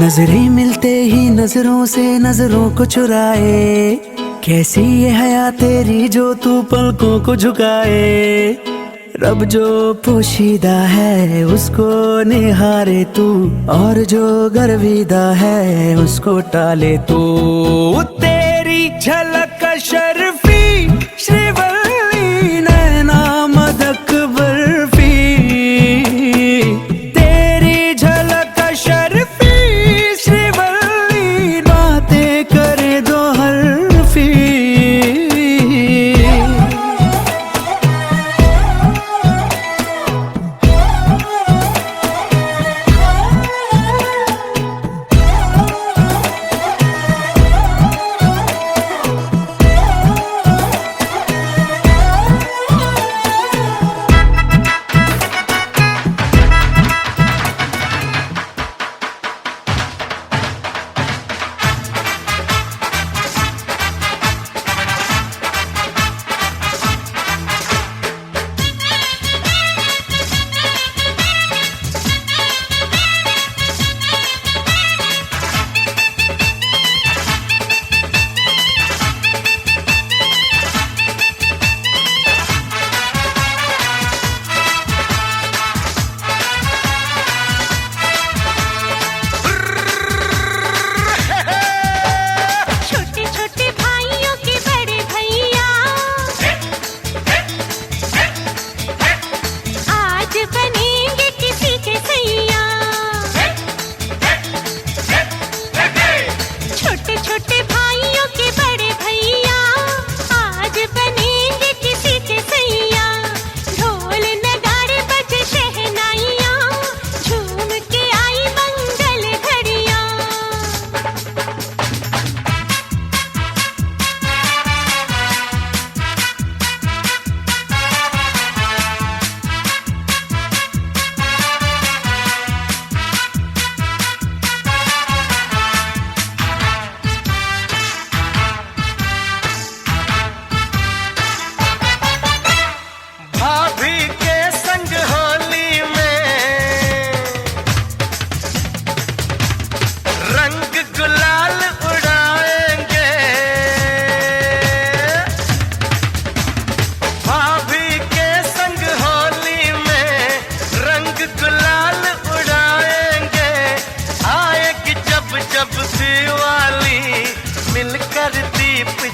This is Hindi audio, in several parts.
नजरें मिलते ही नजरों से नजरों को चुराए, कैसी ये हया तेरी जो तू पलकों को झुकाए। रब जो पोशीदा है उसको निहारे तू, और जो गर्विदा है उसको टाले तू। तेरी झलक शर्फी श्रीवल्ली नैना मदक बर्फी, तेरी झलक शर्फी श्रीवल्ली बातें करे दो हरफी।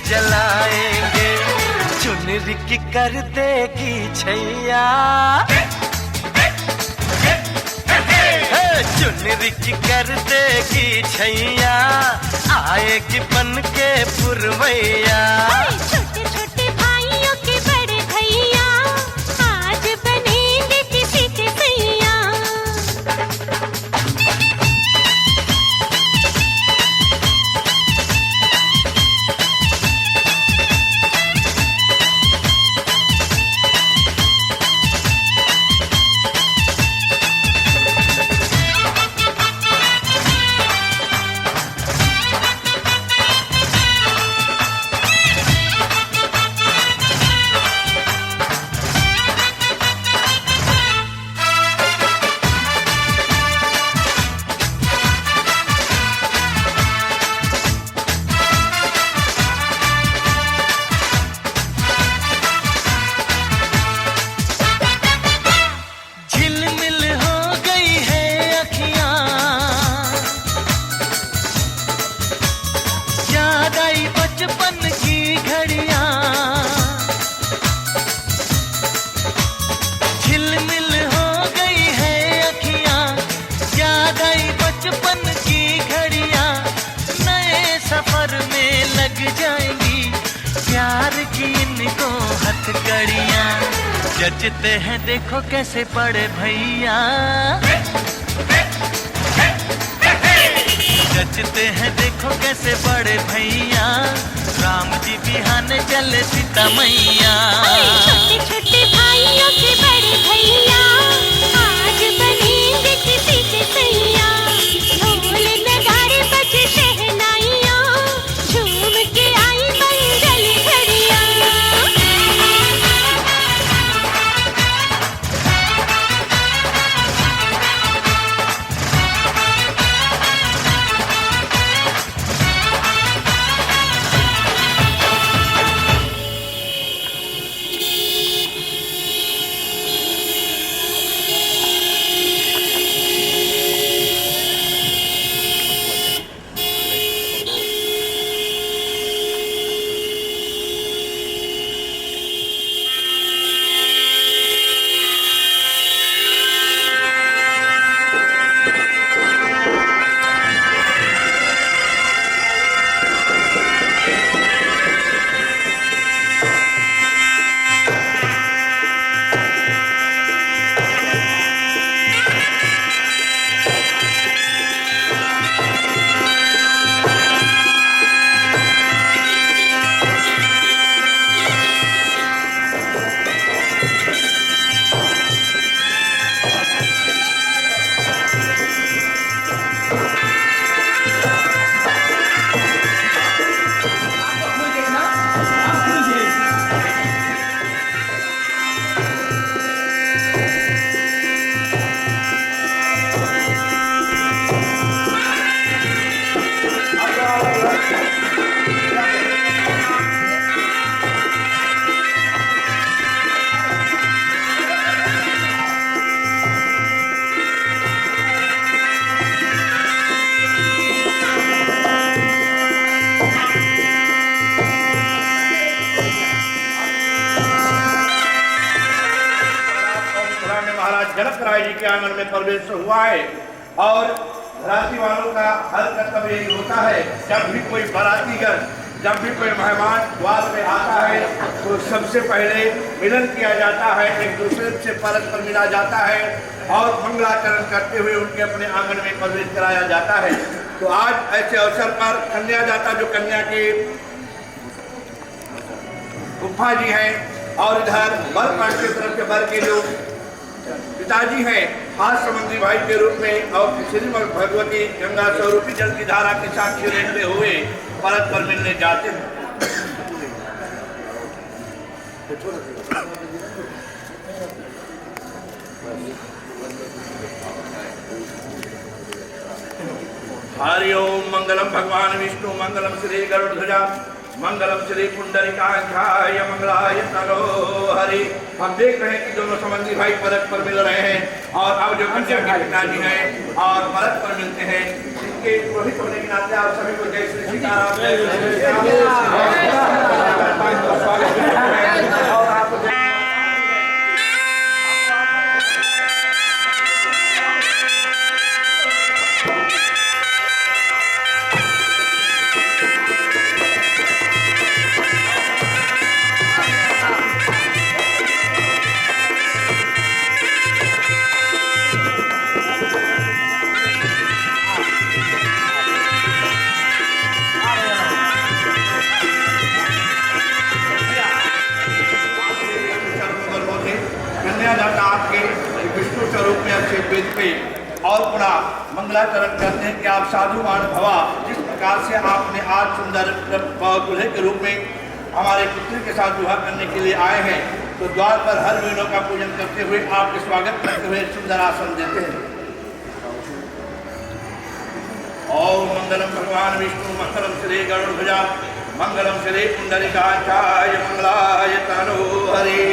जलाएंगे चुनरी की कर देगी छैया, चुनरी की कर देगी छैया, आएगी बन के पुरवैया। छोटे छोटे भाइयों के बड़े भैया आज बनेंगे किसी के सैया। बचपन की घड़ियां झिलमिल हो गई है अखियां, याद आई बचपन की घड़ियां, नए सफर में लग जाएंगी प्यार की इनको हथकड़ियां। जचते हैं देखो कैसे पड़े भैया, जचते हैं देखो कैसे बड़े भैया, राम जी बिहाने चले सीता मैया। छोटे छोटे भाइयों के बड़े भैया आज बनेंगे किसी के सैया। ढोल नगाड़े बजे शहनाइयाँ, झूम के आई मंगल घड़ियाँ। महाराज जनक राय जी के आंगन में प्रवेश हुआ है। और बराती वालों का हर कर्तव्य यही होता है, जब भी कोई बरातीगण, जब भी कोई मेहमान द्वार पे आता है तो सबसे पहले मिलन किया जाता है, एक दूसरे से परस्पर मिला जाता है और मंगलाचरण करते हुए उनके अपने आंगन में प्रवेश कराया जाता है। तो आज ऐसे अवसर पर कन्या दाता, जो कन्या के गुफा जी हैं, और इधर वर पक्ष की तरफ के वर के जो पिताजी हैं, आज समंदी भाई के रूप में और श्रीमद् भगवती गंगा स्वरूपी जल की धारा की साक्षी रहते हुए परस्पर मिलने जाते हैं। हरि ओम। मंगलम भगवान विष्णु, मंगलम श्री गरुड़ध्वजा, मंगलम श्री पुंडरीकाक्षाय, मंगलाय तनो हरि। हम देख रहे हैं कि दोनों संबंधी भाई परस्पर मिल रहे हैं और अब जो कन्या के पिताजी हैं और परस्पर मिलते हैं, इनके पुरोहित होने के नाते आप सभी को जय श्री सीताराम, जय श्री सीताराम। और आप विष्णु स्वरूप में अच्छे वेद पे और पुनः मंगलाचरण करते हैं कि आप साधुवान भवा। जिस प्रकार से आपने आज सुंदर दूल्हे के रूप में हमारे पुत्री के साथ विवाह करने के लिए आए हैं, तो द्वार पर हर वेदों का पूजन करते हुए आपके स्वागत करते हुए सुंदर आसन देते हैं। ओम मंगलम भगवान विष्णु, मंगलम श्री गरुड़ध्वजा, मंगलम श्री पुंडरीकाक्षाय, मंगलाय तनो हरि।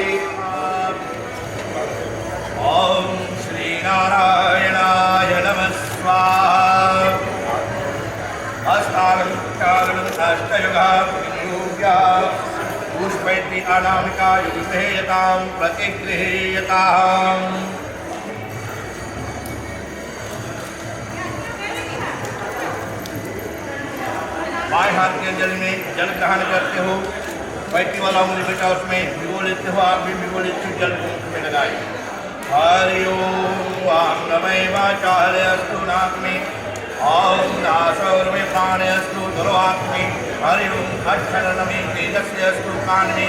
ओम श्री नारायणाय नमः स्वाहा। अष्टायुगा पुष्पैति अनामिका युगेयतां प्रतिगृह्यताम्। बाएं हाथ के जल में जल ग्रहण करते हो, पैती वाला उंगली बेटा उसमें भिगो लेते हो, आप भी भिगो लेते हो, जल में लगाए। हरि ओम। वांगमय वाचार्यस्तु नाग्नि, ओम नासौर्मे प्राणयस्तु दुर्वाग्नि, हरि ओम अक्षरनमे तेजस्यस्तु कान्मे,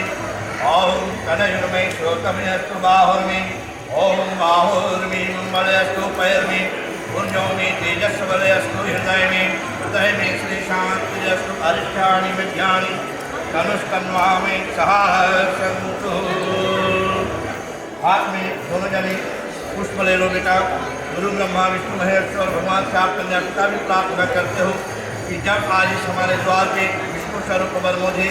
ओम कनयुर्मे श्रोतमेस्तु बाहुर्मे, ओम बाहुर्मे बलयस्तु पैर्मे, पुण्योमे तेजस्वलयस्तु हृदय में, हृदय में श्री शांतिस्तु अरिष्ठानि विद्यानि, धनुष्कन्वा में सहस्रन्तु। हाथ में दोनों जने पुष्प ले लो बेटा। गुरु ब्रह्मा विष्णु महेश और भगवान से आप कन्या पिता भी प्राप्त न करते हो कि जब आज इस हमारे द्वार पे विष्णु स्वरूप बरमोधे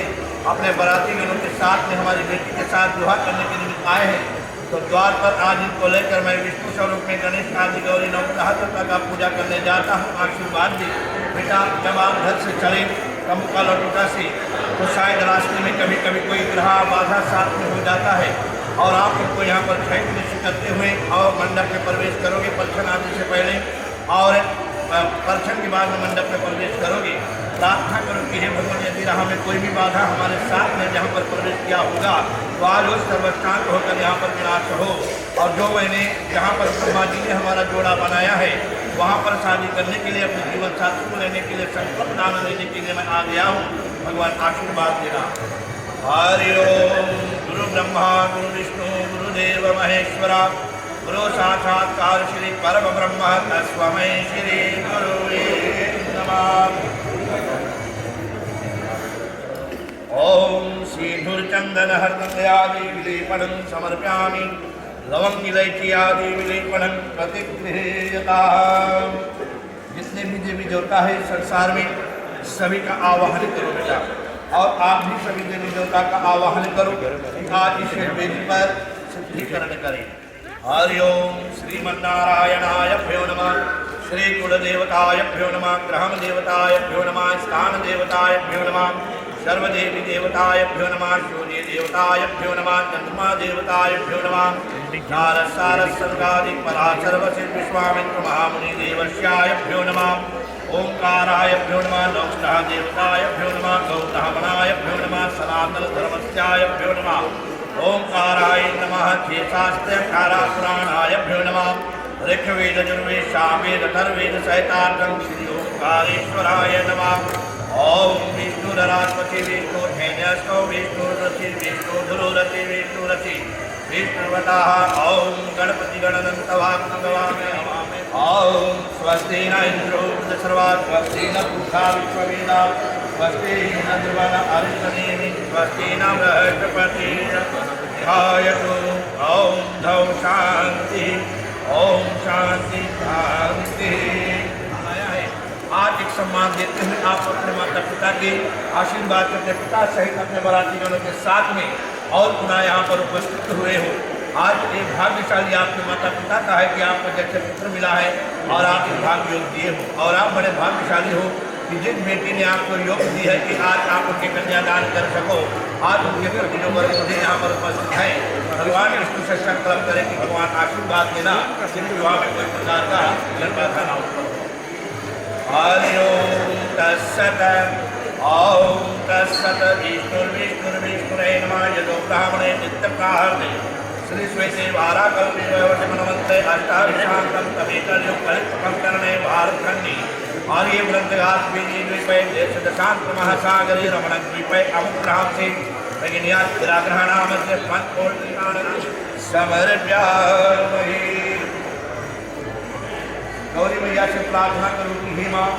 अपने बराती गणों के साथ में हमारी बेटी के साथ विवाह करने के निमित्त आए हैं, तो द्वार पर आज इनको लेकर मैं विष्णु स्वरूप में गणेश आदि गौरी नवग्रह का पूजा करने जाता हूँ। आशीर्वाद दी बेटा। जब आप घर से चले कमुका लटूटा से, तो शायद रास्ते में कभी कभी कोई ग्रह बाधा साथ में हो जाता है और आप इनको यहाँ पर छठ निश्चित करते हुए और मंडप में प्रवेश करोगे परछन आदि से पहले, और परछन के बाद में मंडप में प्रवेश करोगे। प्रार्थना करो कि हे भगवान, यदि राह में कोई भी बाधा हमारे साथ में जहाँ पर प्रवेश किया होगा, तो आज वो सर्वशांत होकर यहाँ पर विनाश हो। और जो मैंने जहाँ पर ब्रह्मा जी ने हमारा जोड़ा बनाया है, वहाँ पर शादी करने के लिए, अपने जीवन साथी को लेने के लिए, संकल्प दान लेने के लिए मैं आ गया हूँ। भगवान आशीर्वाद देना। हरि ओम। गुरु ब्रह्मा गुरु विष्णु गुरुदेव महेश्वरा, गुरु साक्षात्कार श्री परम ब्रह्म तस्मै श्री गुरुवे नमः। ओम सिंधुर्चंदन हरदयादि विलेपनं समर्पयामि, लवंग इलायची आदि विलेपनं प्रतिगृह्यताम्। जितने भी देवी देवता है संसार में, सभी का आवाहन करो बेटा। और आप भी सभी देवी देवता का आवाहन करो, आज इस वेदी पर सिद्धिकरण करें। हरि ओम। श्रीमन्नारायणायभ्यो नमः, श्री कुलदेवतायभ्यो नमः, ग्रहम देवतायभ्यो नमः, स्थान देवतायभ्यो नमः, सर्वदेवी देवतायभ्यो नमः, सूर्य देवताभ्यो नमः चंद्रमा देवताभ्यो नमः नारद सारद सर्गादिक पराशर वसिष्ठ विश्वामित्र महामुनि देवर्ष्याभ्यो नमः ओंकाराभ्यो नमः लोकस्था देवताभ्यो नमः गौतमनाभ्यो नमः सनातन धर्मस्याभ्यो नमः ओंकाराय नमः शेषास्त्रकारा पुराणाभ्यो नमः ऋग्वेद यजुर्वेद सामवेद अथर्ववेद सहितार्थं श्री ओंकारेश्वराय नमः ओम विष्णुररात्मके विष्णु धैर्यस्थो विष्णुरथि विष्णुधुररथि विष्णुरथि विष्णुवताः ओम गणपति गणनन्तवाग्नवामे ओम स्वस्ति न इंद्रो सर्वा स्वस्ति न पूषा विश्ववेदा स्वस्ति न ध्रुवन अरिष्टनेमि स्वस्ति न बृहस्पति ध्यायतु ओम धौ शांति ओम शांति शांति। आज एक सम्मान देते हुए आप अपने माता पिता के आशीर्वाद करते पिता सहित अपने बरातीगणों के साथ में और पुनः यहाँ पर उपस्थित हुए हो। आज एक भाग्यशाली आपके माता पिता का है कि आपको जैसे पुत्र मिला है और आप इस भाग्य योग दिए हो और आप बड़े भाग्यशाली हो कि जिस बेटी ने आपको योग दी है कि आज आप उनके कन्यादान कर सको। आज उनके प्रति जो वर्ग मुझे यहाँ पर उपस्थित है भगवान विष्णु से संकल्प करें कि भगवान आशीर्वाद देना किंतु विवाह में कोई प्रकार का लड़का का ना हो। हरि ओम तत्सत ओम तत्सत विष्णुर्विष्णुर्विष्णुरे नमः यदो ब्राह्मणे नित्यप्राहर्ते श्री श्वेते वाराकल्पे वैवस्वतमन्त्रे अष्टाविशान्तं तमेकल्युग कलित्वं करणे भारतखण्डे आर्य वृंदघात द्वीपे देशदशान्तमहासागरे रमणद्वीपे अमुग्रहांसे भगिन्यात् विराग्रहाणामस्य पंचकोटिकाणं समर्पयामि। गौरी मैया से प्रार्थना करूँ कि हे माँ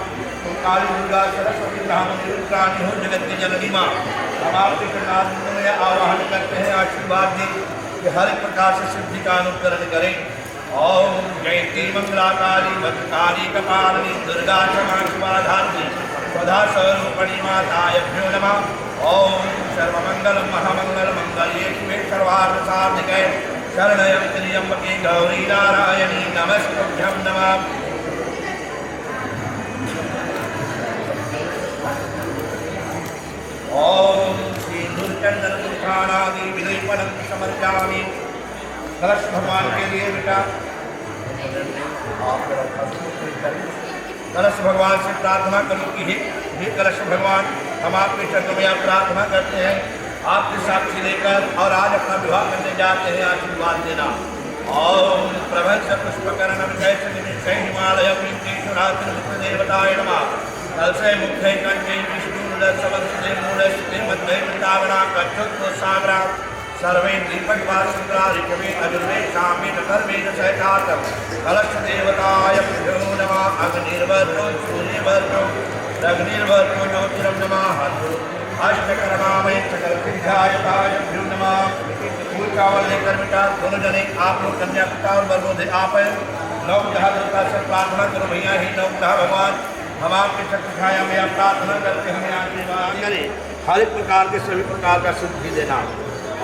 तुम काली दुर्गा सरस्वती ब्राह्मणी रुद्राणी हो जगत की जननी माँ। हम आपके चरणारविंदों में आवाहन करते हैं आशीर्वाद दें कि हर एक प्रकार से सिद्धि का अनुकरण करें। ओम जयंती मंगला काली भद्रकाली कपालिनी दुर्गा क्षमा शिवाधात्री स्वधा स्वरूपणी माताभ्यो नमः। ओम सर्वमंगल महामंगल मंगल्ये शिवे सर्वार्थ साधिके शरणयं त्र्यंबके गौरी नारायणी नमस्तुभ्यं नमः। ओम सिंदूरचंदन पुष्पाणादि विलेपनं समर्पयामि। कलश भगवान के लिए बेटा कलश भगवान से प्रार्थना करो कि हे कलश भगवान हम आपके चरणों में प्रार्थना करते हैं आपके साक्षी लेकर और आज अपना विवाह करने जाते हैं आशीर्वाद देना। ओम प्रभंस पुष्पकरणं जैसे निमिषे हिमालय प्रीतिश्वरात्र देवताय नमः। कलशे मुखे कंठे विष्णुरसवंशे मूलस्ते मध्य वृंदावना कच्छुत्व सागरा सर्वे दीपकवासुंद्रा ऋषभे अजुर्वे शामे नकर्वेद सहितार्थं कलश देवताय भ्यो नमः। अग्निर्वर्तो सूर्यवर्तो अग्निर्वर्तो ज्योतिरं नमः। अष्टकर्मामय सकल सिद्धायताय भ्यो नमः। फूल चावल लेकर बेटा दोनों जने आप लोग कन्या पिता और बरमोधे आप नौ ग्रह देवता से प्रार्थना करो भैया ही नौ ग्रह भगवान हम आपके चक्र छाया में आप प्रार्थना करते हमें आशीर्वाद करें हर एक प्रकार के सभी प्रकार का सिद्धि देना।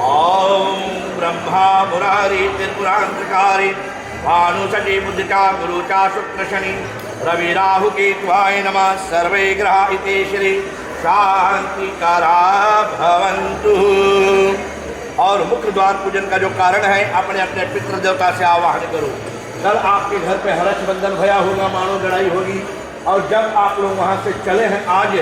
ओम ब्रह्मा मुरारी त्रिपुरांतकारी भानुषटी बुद्धिका गुरुचा शुक्र शनि रवि राहु केतुवाय नमः। सर्वे ग्रह इति श्री शांतिकारा भवन्तु। और मुख्य द्वार पूजन का जो कारण है अपने अपने पितृ देवता से आवाहन करो। कल आपके घर पे हर्ष बंधन भया होगा मानो लड़ाई होगी और जब आप लोग वहाँ से चले हैं आज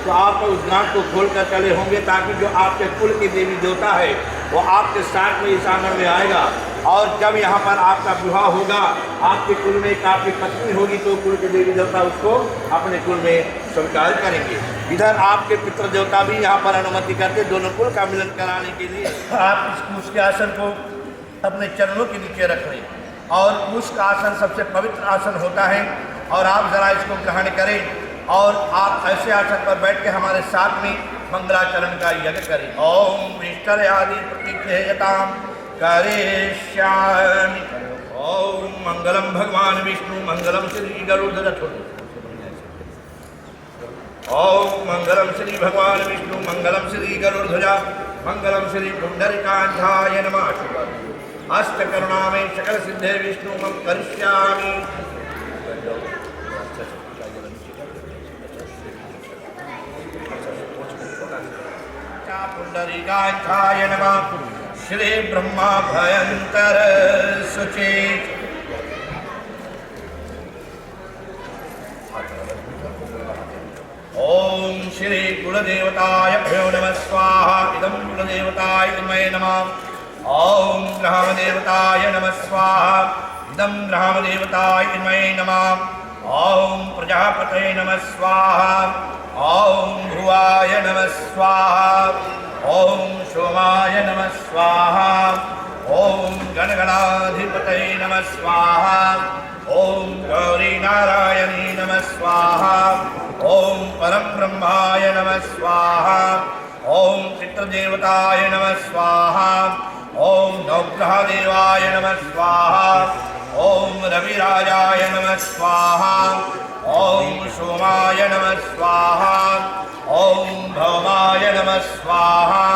तो आप उस नाक को खोल कर चले होंगे ताकि जो आपके कुल की देवी देवता है वो आपके साथ में इस आंगन में आएगा। और जब यहाँ पर आपका विवाह होगा आपके कुल में आपकी पत्नी होगी तो कुल के देवी देवता उसको अपने कुल में स्वीकार करेंगे। इधर आपके पितृ देवता भी यहाँ पर अनुमति करते दोनों कुल का मिलन कराने के लिए आप उसके आसन को अपने चरणों के नीचे रख लें। और उसका आसन सबसे पवित्र आसन होता है और आप ज़रा इसको ग्रहण करें और आप ऐसे आसन पर बैठ के हमारे साथ में मंगलाचरण का यज्ञ करें। ओम विष्टर आदि प्रतिक्रियताम करिष्यामि। ओम मंगलम भगवान विष्णु मंगलम श्री गरुड़ध्वज। ओम मंगलम श्री भगवान विष्णु मंगलम श्री गरुड़ध्वज मंगलम श्री पुंडरीकांठाय नमः। अष्टकरुणामय सकल सिद्धे विष्णु मम करिष्यामि। पुंडरीकाक्षाय नमः। श्री ब्रह्मा भयंकर शुचि। ओम श्री कुलदेवताभ्यो नमः स्वाहा। इदं कुलदेवताय तन्मय नमः। ओम ग्रामदेवताय नमः स्वाहा। इदं ग्रामदेवताय तन्मय नमः। ओम प्रजापतये नमः स्वाहा। ओम भुवाय नमः स्वाहा। ओम सोमाय नमः स्वाहा। ओम गणगणाधिपतये नमः स्वाहा। ओम गौरी नारायणी नमः स्वाहा। ओम परम ब्रह्माय नमः स्वाहा। ओम पितृदेवताय नमः स्वाहा। ओम नवग्रहदेवाय नमः स्वाहा। ओम रविराजाय नमः स्वाहा। ओम सोमाय नमः स्वाहा। ओम भौमाय नमः स्वाहा।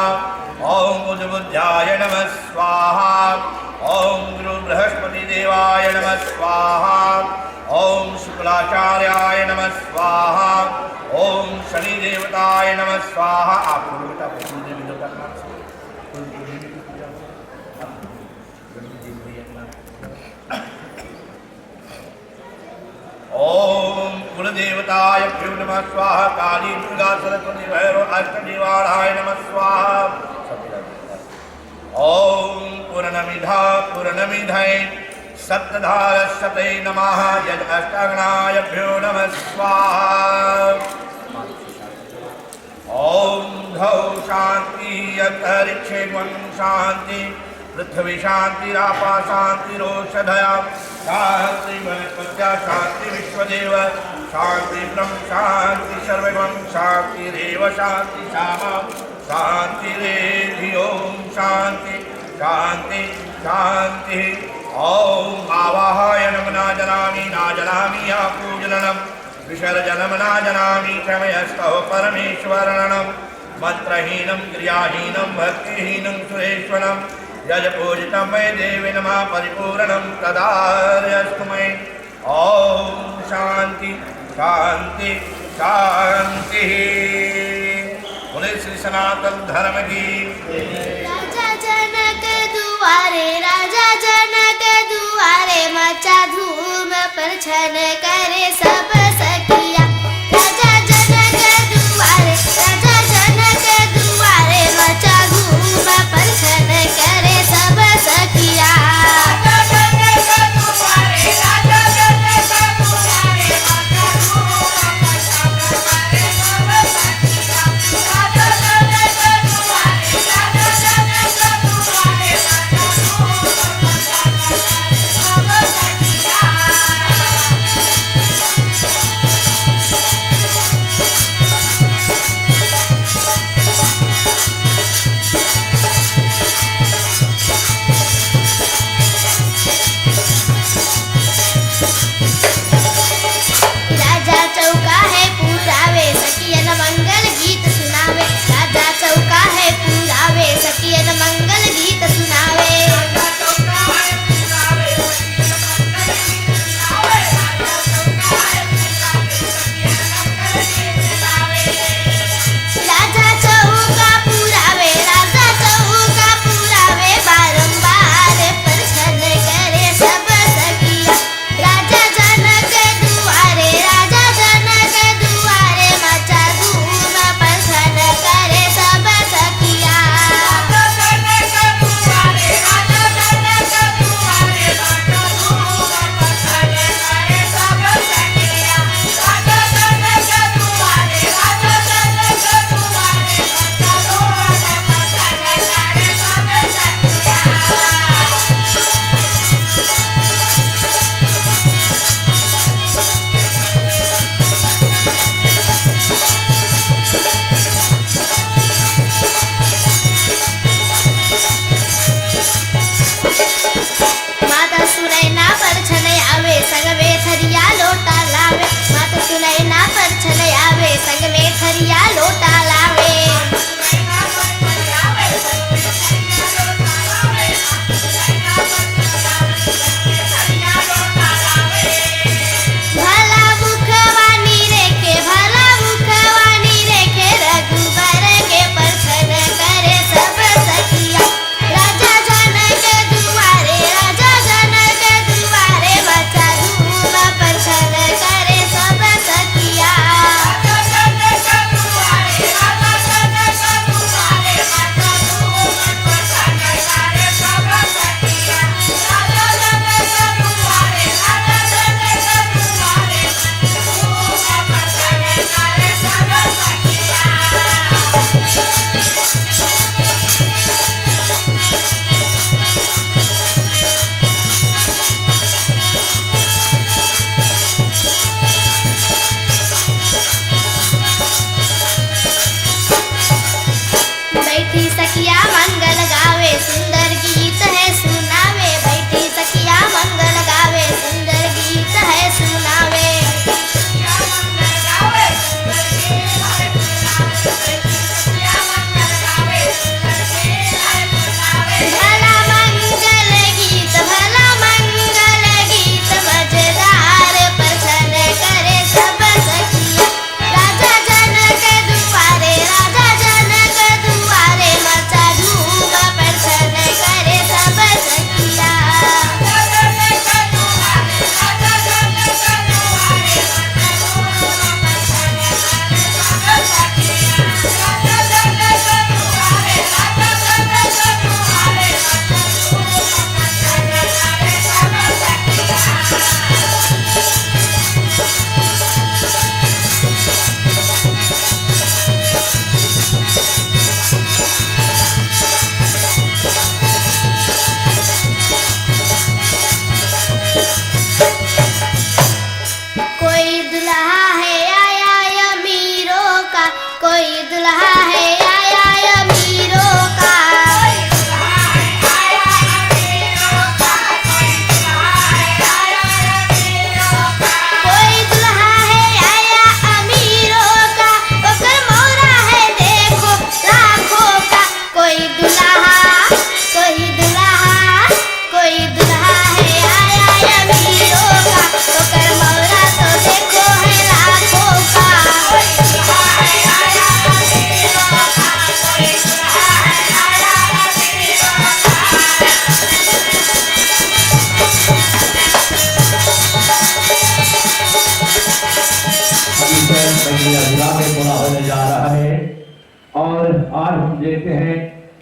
ओम बुधबुद्धाय नमः स्वाहा। ओम गुरु बृहस्पति देवाय नमः स्वाहा। ओम शुक्लाचार्याय नमः स्वाहा। ओम शनि देवताय नमः स्वाहा। आप बेटा देवी देवता का नाम ओम कुलदेवताय नमः स्वाहा। काली दुर्गा सरस्वती भैरव अष्टदेवाय नमः स्वाहा। ओम पूर्णमिधा पूर्णमिधये सप्तधारस्वते नमः। यद अष्टागणाभ्यो नमः स्वाहा। ओम धौ शांति अंतरिक्षे शांति पृथ्वी शांति आपा शांति रोषधया शांति वनस्पत्या शांति विश्वदेव शांति ब्रह्म शांति सर्वं शांति रेव शांति श्यामा शांति रेधि। ओम शांति शांति शांति। ओम आवाहयनं न जानामि या पूजनं विसर्जनं न जानामि क्षमयस्तव परमेश्वरणं। मंत्रहीनं क्रियाहीनं भक्तिहीनं सुरेश्वरं यजपूजितं मे देवी नमः परिपूर्णं तदार्यस्तु मे। ओम शांति शांति शांति। बोले श्री सनातन धर्म की। राजा जनक दुआरे मचा धूम प्रछन करे सब सखिया। राजा जनक दुआरे मचा धूम प्रछन करे सब सखिया।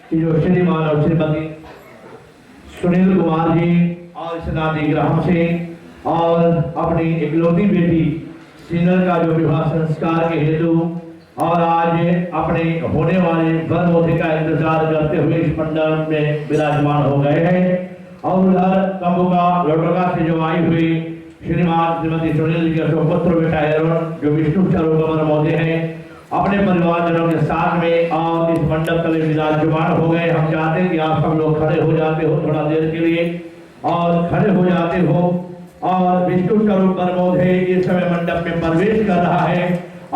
कि जो श्रीमान और श्रीमती सुनील कुमार जी और इस नाती ग्राम से और अपनी इकलौती बेटी सीनल का जो विवाह संस्कार के हेतु और आज अपने होने वाले वरमोधी का इंतजार करते हुए इस मंडप में विराजमान हो गए हैं। और उधर कंबुका लोटोका से जो आई हुई श्रीमान श्रीमती सुनील जी के सुपुत्र बेटा एरोन जो विष्णु स्वरूप वरमोधी हैं अपने परिवारजनों के साथ में और इस मंडप तले विराजमान हो गए। हम चाहते हैं कि आप सब लोग खड़े हो जाते हो थोड़ा देर के लिए और खड़े हो जाते हो और विष्णु स्वरूप वरमोधी इस समय मंडप में प्रवेश कर रहा है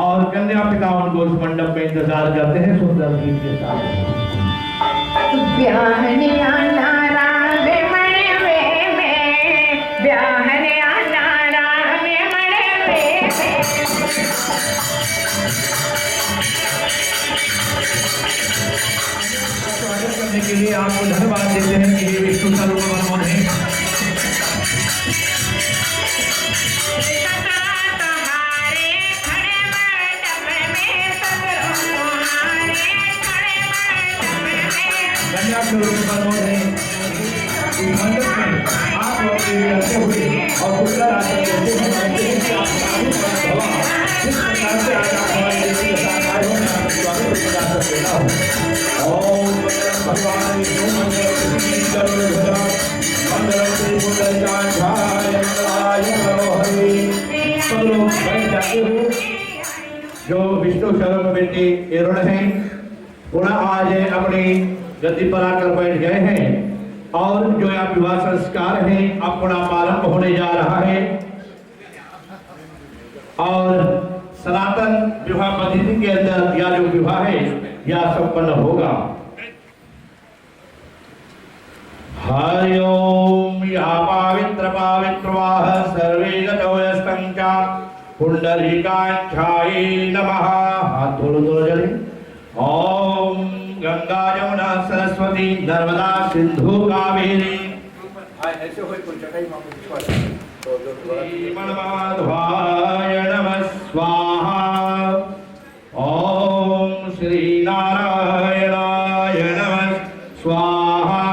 और कन्या पिता उनको उस मंडप में इंतजार करते हैं सुंदर गीत के साथ। स्वागत करने के लिए आपको धन्यवाद देते हैं कि ये विष्णु स्वरूप वरमोधी जो विष्णु स्वरूप बेटी एरोन है पुनः आज अपनी गद्दी पर आकर बैठ गए हैं और जो यह विवाह संस्कार है अब पुनः प्रारंभ होने जा रहा है और सनातन विवाह पद्धति के अंदर यह जो विवाह है यह संपन्न होगा। हरि ओम या पवित्र पवित्रवाह सर्वे गतो यस्तंचा पुंडरीकाक्षाय नमः। हाथ धो लो जल्दी। ओम गंगा यमुना सरस्वती नर्मदा सिंधु कावेरी ऐसे होए कोई जगह माधवाय नमः स्वाहा। ओम श्री नारायणाय नमः स्वाहा।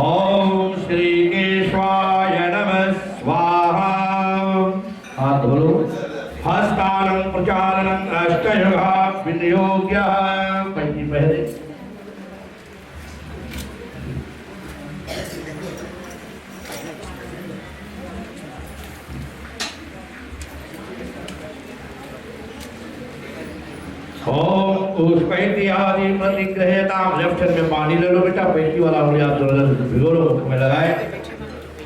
ओम श्री केशवाय नमः स्वाहा। हाथ धो लो। हस्तानं प्रचारणं अष्टयोगा विनियोग्य पंची पहले ओम पुष्पैति आदि प्रतिग्रहताम। लेफ्ट हैंड में पानी ले लो बेटा पैती वाला हो गया तो भिगो लो मुख में लगाए।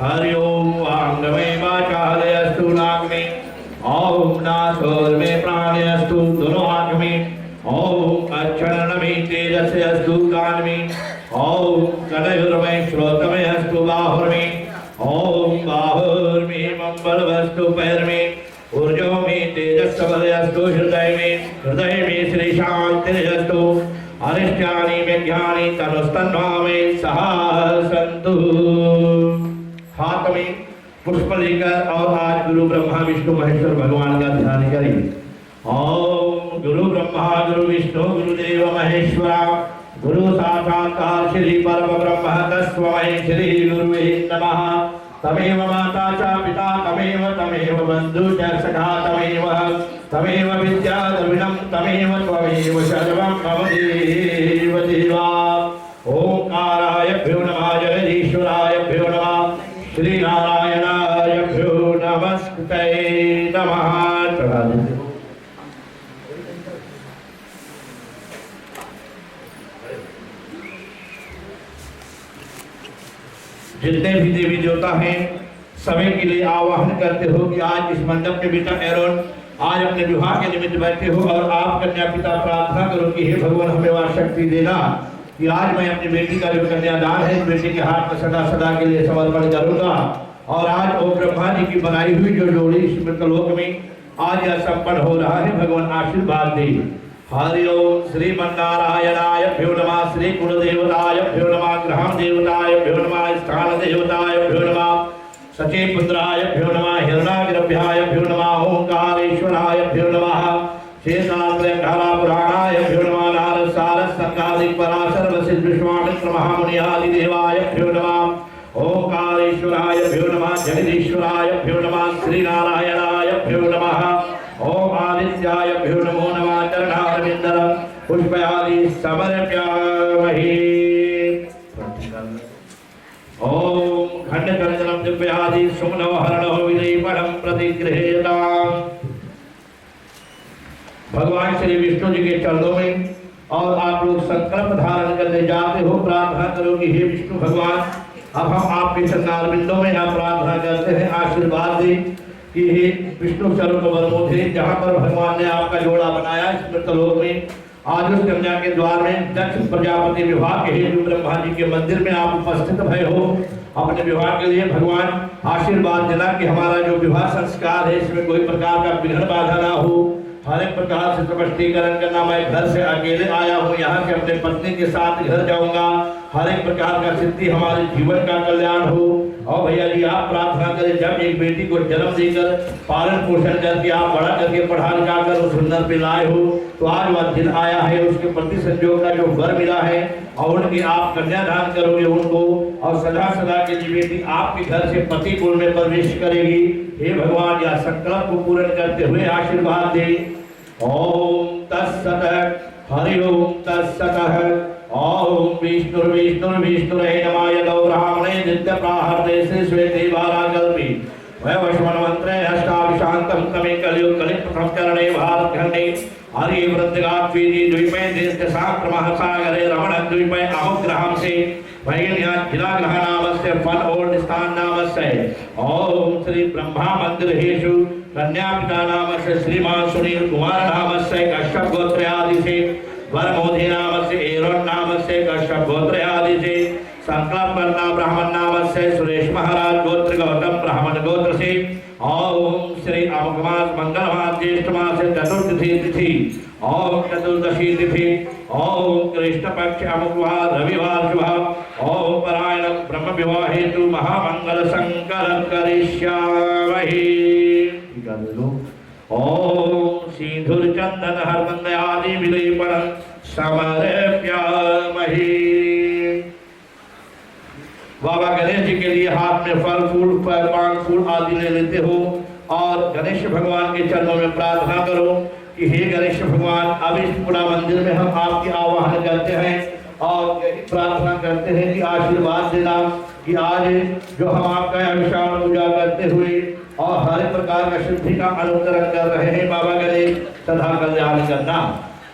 हरि ओम वांगमय वाचा हृदयस्तु नाक में। ओम नासोर में प्राणयस्तु दोनों आंख में। ओम अक्षरण में तेजस्यस्तु कान में। ओम कलयुर्मय श्रोतमय अस्तु बाहुर में। ओम बाहुर में मंगलवस्तु पैर में। ऊर्जो में तेजस्वलयस्तु हृदय में। हृदय में श्री शांतिरस्तु। अरिष्टानि में ज्ञानी तनुस्तन्वा में सहसन्तु। हाथ में पुष्प लेकर और आज गुरु ब्रह्मा विष्णु महेश्वर भगवान का ध्यान करें। ओम गुरु ब्रह्मा गुरु विष्णु गुरुदेव महेश्वरा गुरु साक्षात् श्री परम ब्रह्म तस्मै श्री गुरुवे नमः। तमेव माता च पिता तमेव बन्धु च सखा तमेव विद्या द्रविणं तमेव त्वमेव सर्वं मम देव देवा। ओंकाराय भ्यो नमः जगदीश्वराय नमः श्री नारायणाय भ्यो नमस्ते नमः। जितने भी देवी देवता हैं सभी के लिए आवाहन करते हो कि आज इस मंडप के बेटा एरोन आज अपने विवाह के निमित्त बैठे हो और आप कन्या पिता प्रार्थना करो कि हे भगवान हमें वह शक्ति देना कि आज मैं अपनी बेटी का जो कन्यादान है बेटी के हाथ में सदा सदा के लिए समर्पण करूंगा। और आज ओम ब्रह्मा जी की बनाई हुई जो जोड़ी इस मृतलोक में आज यह संपन्न हो रहा है। भगवान आशीर्वाद दे। हरि ओम श्रीमन्नारायणाय भ्यो नमः श्री कुलदेवताय भ्यो नमः ग्राम देवताय भ्यो नमः स्थान देवताय भ्यो नमः सचे पुत्राय भ्यो नमः हिरणाग्रभ्याय भ्यो नमः ओंकारेश्वराय भ्यो नमः शेषाद्रंकारा पुराणाय भ्यो नमः नारद सारस संगादिक पराशर वशिष्ठ जगदीश्वरायभ्यो नमः श्रीनारायणायभ्यो नमः ओम आदित्यायभ्यो नमो नमः चरणारविंदं पुष्पयादि समर्पयामहि ओम खंडकर्जनं दिव्यादि सुमनो हरणो विदीपनं प्रतिगृह्यताम्। भगवान श्री विष्णु जी के चरणों में और आप लोग संकल्प धारण करने जाते हो, प्रार्थना करो कि हे विष्णु भगवान, अब हम आपके चरणारविंदों में यहाँ प्रार्थना करते हैं, आशीर्वाद दें कि हे विष्णु स्वरूप वरमोधे, जहाँ पर भगवान ने आपका जोड़ा बनाया इस मृतलोक में, आज उस कन्या के द्वार में दक्ष प्रजापति विवाह के हेतु ब्रह्मा जी के मंदिर में आप उपस्थित भय हो। अपने विवाह के लिए भगवान आशीर्वाद देना कि हमारा जो विवाह संस्कार है इसमें कोई प्रकार का विघ्न बाधा ना हो। हर एक प्रकार से स्पष्टीकरण करना, मैं घर से अकेले आया हूँ, यहाँ से अपने पत्नी के साथ घर जाऊंगा, हर एक प्रकार का सिद्धि हमारे जीवन का कल्याण हो। और भैया जी आप प्रार्थना करें, जब एक बेटी को जन्म देकर पालन पोषण करके आप बड़ा करके पढ़ा लिखा कर उस सुंदर पे लाए हो, तो आज वह दिन आया है, उसके प्रति संजोग का जो वर मिला है और उनकी आप कन्यादान करोगे उनको, और सदा सदा के लिए बेटी आपके घर से पति कुल में प्रवेश करेगी। हे भगवान, यह संकल्प को पूर्ण करते हुए आशीर्वाद दे। ओम तत्सत हरि ओम तत्सत। ओम विष्णुर्विष्णुर्विष्णुरे नमः। यदौ ब्राह्मणे नित्य प्राहर्ते श्वेते वाराकल्पी वैवस्वन् मंत्रे अष्टाविशान्तं तमे कलियुग कलित प्रथम चरणे भारतखण्डे हरि वृद्धिगात्वीति द्वीपे देशसाक्रमः सागरे रमण द्वीपे अमुग्रहं से वैगन्या जिलाग्रह नामस्य फल और स्थान नामस्य ओम श्री ब्रह्मा मंदिरहेषु कन्यापिता नामस्य श्रीमान सुनील कुमार नामस्य कश्यप गोत्रयादि से वरमोधि नामस्य एरोन नामस्य कश्यप गोत्रयादि से संकल्प करना ब्राह्मण नामस्य सुरेश महाराज गोत्र गौतम ब्राह्मण गोत्र से ओम श्री अमुक मास मंगल मास ज्येष्ठ मास चतुर्थी तिथि ओम चतुर्दशी तिथि ओम कृष्ण पक्ष अमुकवार रविवार शुभ ओम परायण ब्रह्म विवाह हेतु महामंगल संकल्प करिष्यामहि। ओम सिंधुर चंदन हरमंद आदि विलेपनं समर्पयामहि। बाबा गणेश जी के लिए हाथ में फल फूल पान फूल आदि ले लेते हो और गणेश भगवान के चरणों में प्रार्थना करो कि हे गणेश भगवान, अब इस पूरा मंदिर में हम आपकी आवाहन करते हैं और प्रार्थना करते हैं कि आशीर्वाद देना कि आज जो हम आपका विशाल पूजा करते हुए और हर प्रकार का सिद्धि का अनुकरण कर रहे हैं, बाबा गणेश सदा कल्याण करना।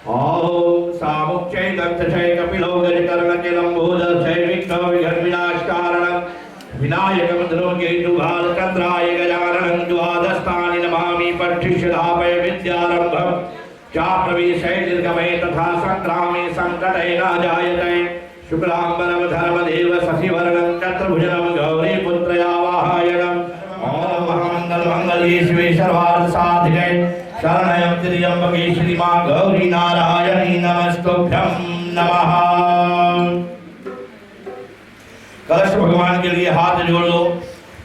ओम सामुच्चय दक्षय कपिलो गजकर्ण लंबोदर विघ्न विघ्न विनाशकारणं विनायकं ध्रुवकेतु भालचंद्राय गजाननं द्वादस्थानि नमामि। पठ्यश्रावय विद्यारंभं चाप्रवेशय दीर्घमय तथा संग्रामे संकटय न जायते। शुक्लांबरं धर्मदेव शशिवर्णं चतुर्भुजं गौरीपुत्रयावाहयनं। ओम महामंगल मंगले शिवे सर्वार्थ साधिके शरणं त्र्यंबके श्री मां गौरी नारायणी नमस्तुभ्यं नमः। कलश भगवान के लिए हाथ जोड़ लो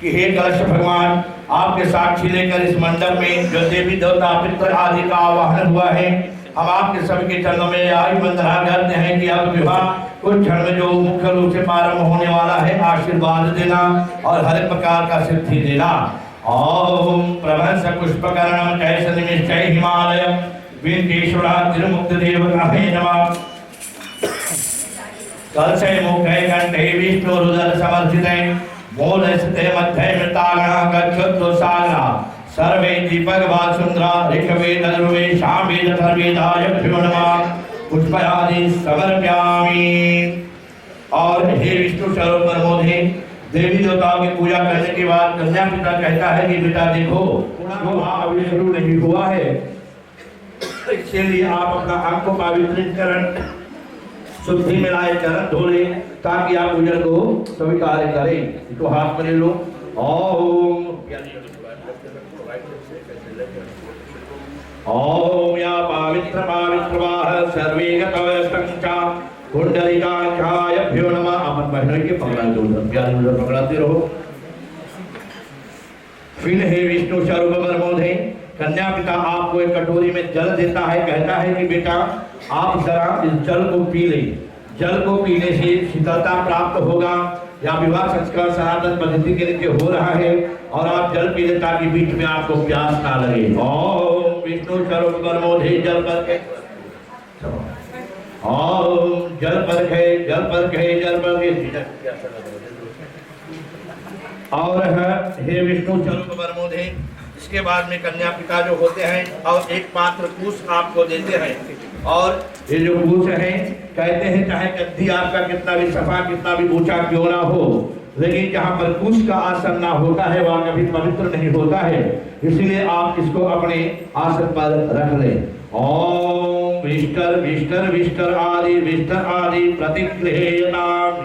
कि हे कलश भगवान, आपके साक्षी लेकर इस मंडप में जो देवी देवता पितृ आदि का आवाहन हुआ है, हम आपके सबके चरणों में आयु वंदना करते हैं कि अब विवाह कुछ क्षण में जो मुख्य रूप से प्रारंभ होने वाला है, आशीर्वाद देना और हर प्रकार का सिद्धि देना। ओम प्रभंस पुष्पकरणं कैस निमिष्टै हिमालय विंध्येश्वरा तिरुमुक्त देवताहे नमः। कलशे मुखे कंठे विष्णु रुदर समर्थिते मूलस्थे मध्ये मृतागणः गच्छन्तु सागरा सर्वे दीपक वासुंद्रा ऋषभे धर्वे शामे धर्मेदायभ्यो नमः। पुष्पयादि समर्पयामि। और हे विष्णु स्वरूप प्रमोदे, देवी देवताओं की पूजा करने के बाद कन्या पिता कहता है कि बेटा देखो, जो अभी शुरू नहीं हुआ है, इसके लिए आप अपना अंग को पवित्रित करें, शुद्धि में लाए चरण धोले ताकि आप पूजन को स्वीकार करें। इसको हाथ में ले लो। ओम ओम या पवित्र पवित्रवाह सर्वे गतवस्तंचा कुंडलिकाक्षायभ्यो नमः। अपन बहनों के पकड़ा दो, प्यारे उधर पकड़ाते रहो। फिर हे विष्णु स्वरूप प्रमोदे, कन्या पिता आपको एक कटोरी में जल देता है, कहता है कि बेटा आप जरा इस जल को पी ले। जल को पीने से शीतलता प्राप्त होगा यहाँ विवाह संस्कार सनातन पद्धति के नीचे हो रहा है और आप जल पी ले ताकि बीच में आपको प्यास ना लगे। ओम विष्णु स्वरूप कर्मोधि जल पर के ओम जल पर के जल पर के जल पर के और हे विष्णु स्वरूप कर्मोधि। इसके बाद में कन्या पिता जो होते हैं और एक पात्र कुश आपको देते हैं और ये जो कुश है कहते हैं चाहे गद्दी आपका कितना भी सफा कितना भी ऊंचा क्यों ना हो, लेकिन जहाँ पर कुश का आसन ना होता है वहाँ कभी पवित्र नहीं होता है, इसलिए आप इसको अपने आसन पर रख लें। ओम विष्टर विष्टर विष्टर आदि प्रतिगृह्यताम्।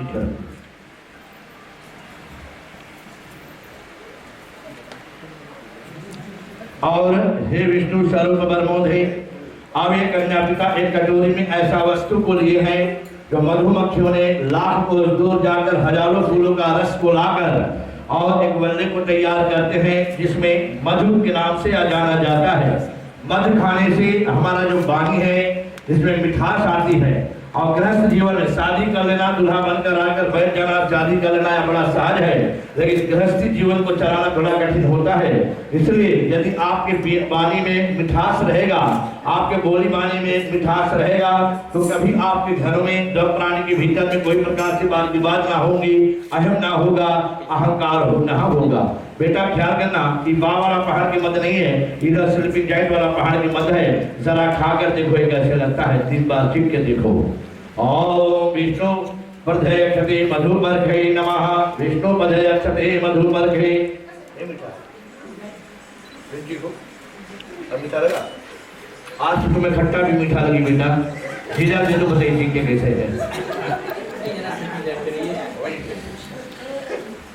और हे विष्णु स्वरूप कर्मोधि। अब ये कन्या पिता एक कटोरी में ऐसा वस्तु को लिए हैं जो मधुमक्खियों ने लाख कोस दूर जाकर हजारों फूलों का रस को लाकर और एक वल्ले को तैयार करते हैं जिसमें मधु के नाम से जाना जाता है। मध खाने से हमारा जो वाणी है इसमें मिठास आती है और गृहस्थ जीवन में शादी कर लेना, दूल्हा बनकर आकर बैठ जाना, शादी कर लेना बड़ा सहज है, लेकिन गृहस्थी जीवन को चलाना थोड़ा कठिन होता है। इसलिए यदि आपके वाणी में मिठास रहेगा, आपके बोली वाणी में मिठास रहेगा, तो कभी आपके घरों में जब प्राणी के भीतर में कोई प्रकार से बात विवाद ना होगी, अहम ना होगा, अहंकार ना होगा। बेटा ख्याल करना कि बा वाला पहाड़ की मत नहीं है, इधर स्लीपिंग जाइंट वाला पहाड़ की मत है। जरा खाकर देखो ये कैसे लगता है, 3 बार चिप के देखो। ओम विष्णु वर्धयक्षते मधुपर्घे नमः। विष्णु वर्धयक्षते मधुपर्घे। ये मीठा जी को अब मीठा लगा। आज तुम्हें खट्टा भी मीठा लगी बेटा, जीजा दे दो बताइए कि कैसे है।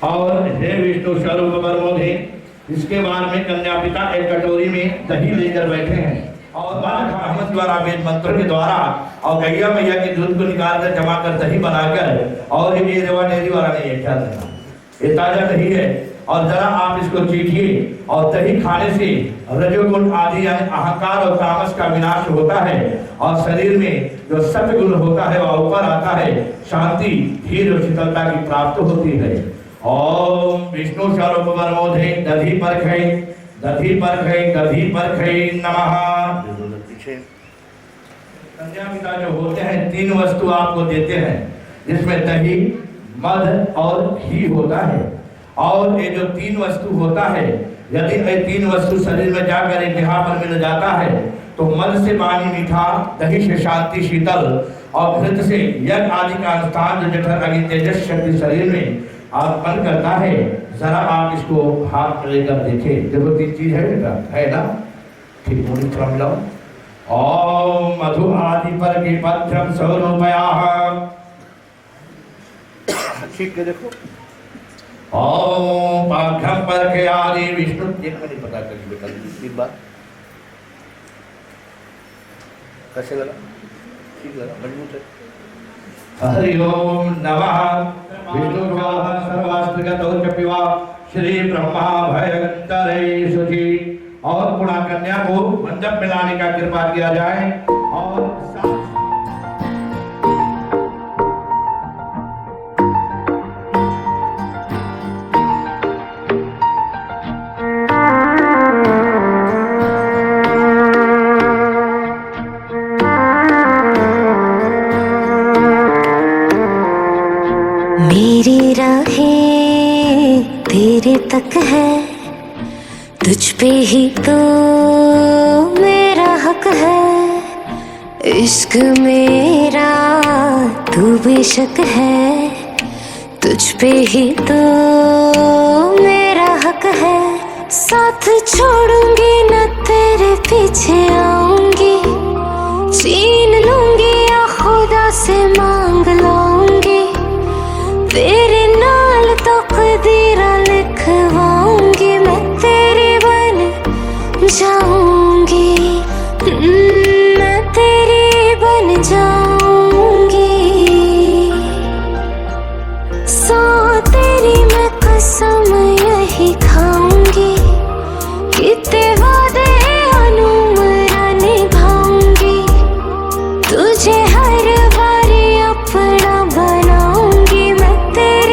और हे विष्णु स्वरूप कर्मोधि। इसके बाद में कन्या पिता एक कटोरी में दही लेकर बैठे हैं और अहमद द्वारा वेद मंत्र के द्वारा और गैया मैया के दूध को निकाल कर जमा कर दही बनाकर, और ये रेवा डेयरी वाला नहीं है, ख्याल रखना ये ताजा दही है। और जरा आप इसको चीखिए और दही खाने से रजोगुण आदि यानी अहंकार और तामस का विनाश होता है और शरीर में जो सत्गुण होता है वह ऊपर आता है, शांति धीर और शीतलता की प्राप्त होती है। ओम विष्णु स्वरूप कर्मोधि दधी परखै नमः। कन्या पिता जो होते हैं 3 वस्तु आपको देते हैं जिसमें दही, मध और घी होता है। और ये जो 3 वस्तु होता है, यदि ये 3 वस्तु शरीर में जाकर एक जगह पर मिल जाता है तो मध से वाणी मीठा, दही से शांति शीतल और घृत से यज्ञ आदि का अनुष्ठान जो जठर अग्नि तेजस शक्ति शरीर में उत्पन्न करता है। जरा आप इसको हाथ लेकर देखें, देखो 3 चीज है बेटा, है ना? ठीक है, थोड़ा मिलाओ। ओम मधु आदि पर के पत्रम स्वरूपयाः। ठीक है देखो। ओम पाठम पर के आदि विष्णु। एक मिनट पता करिए बेटा, 3 बार कैसे लगा? ठीक लगा, मजबूत है। हरि ओम नमः विष्णुर्वाह सर्वास्त्रगतो च पिवा श्री ब्रह्मा भयंतरे शुचि। और पुनः कन्या को मंडप में लाने का कृपा किया जाए और मेरी राहें तेरे तक है, तुझ पे ही तो मेरा हक है। इश्क मेरा तू बेशक है, तुझ पे ही तो मेरा हक है। साथ छोड़ूंगी न तेरे पीछे आऊंगी, छीन लूंगी या खुदा से मांग लाऊंगी। तेरे नाल तकदीरा लिखवाऊंगी, मैं तेरी बन जाऊंगी, मैं तेरी बन जाऊंगी। सो तेरी मैं कसम यही खाऊंगी कि तेरे वादे अनुमरा निभाऊंगी। तुझे हर बारी अपना बनाऊंगी, मैं तेरी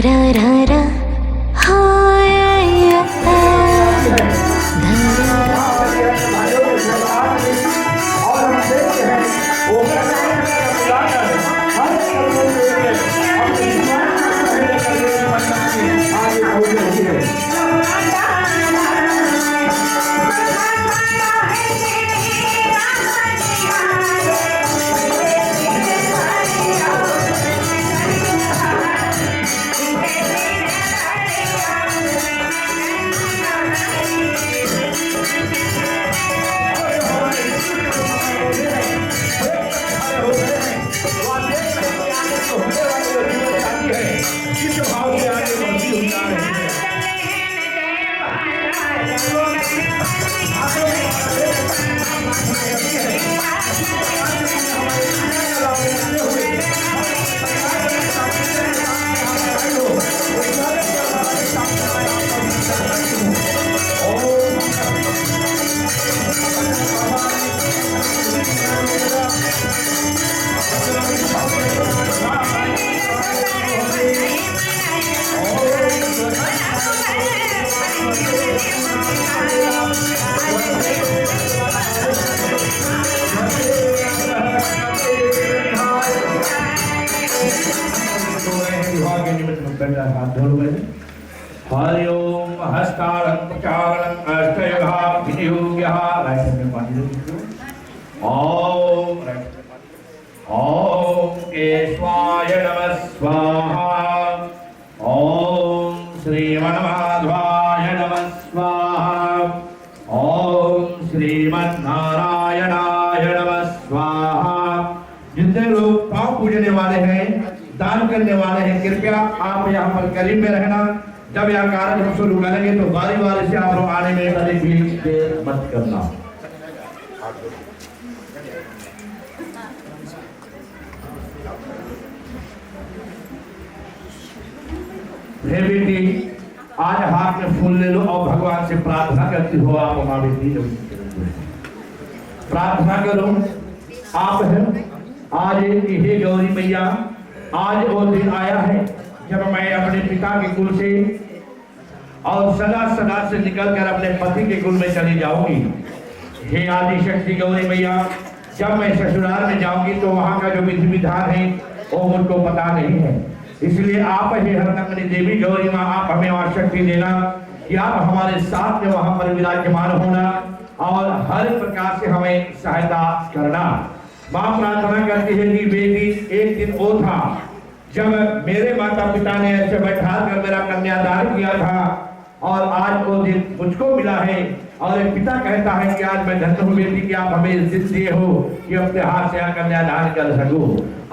रा रा रा हाय या धा रा रा। और हम देखते हैं वो आगे बढ़ रही है। हरि ओम हस्तारं प्रचारणं अष्टयः विनियोग्यः राइट में पानी दो। ओम केशवाय नमः स्वाहा। ओम श्रीमन्माधवाय नमः स्वाहा। ओम श्रीमन्नारायणाय नमः स्वाहा। जितने लोग पांव पूजने वाले हैं, दान करने वाले हैं, कृपया आप यहाँ पर करीब में रहना। जब यह कार्यक्रम शुरू करेंगे तो बारी बारी से आप लोग आने में अधिक भी देर मत करना। हे बेटी, आज हाथ में फूल ले लो और भगवान से प्रार्थना करती हो। आप माँ बेटी प्रार्थना करो। आप है आज हे गौरी मैया, आज वो दिन आया है जब मैं अपने पिता के कुल से और सदा सदा से निकलकर अपने पति के कुल में चली जाऊंगी। हे आदि शक्ति गौरी मैया, जब मैं ससुराल में जाऊंगी तो वहां का जो विधि विधान है वो मुझको पता नहीं है। इसलिए आप हे हरनंदिनी देवी गौरी माँ, आप हमें वहां शक्ति देना कि आप हमारे साथ में वहां पर विराजमान होना और हर प्रकार से हमें सहायता करना। माँ प्रार्थना करती है कि बेटी, एक दिन वो था जब मेरे माता पिता ने ऐसे बैठा कर मेरा कन्यादान किया था और आज वो दिन मुझको मिला है। और एक पिता कहता है कि आज मैं धन्य हूँ बेटी कि आप हमें इस दिन दिए हो कि अपने हाथ से कन्यादान कर सकूं।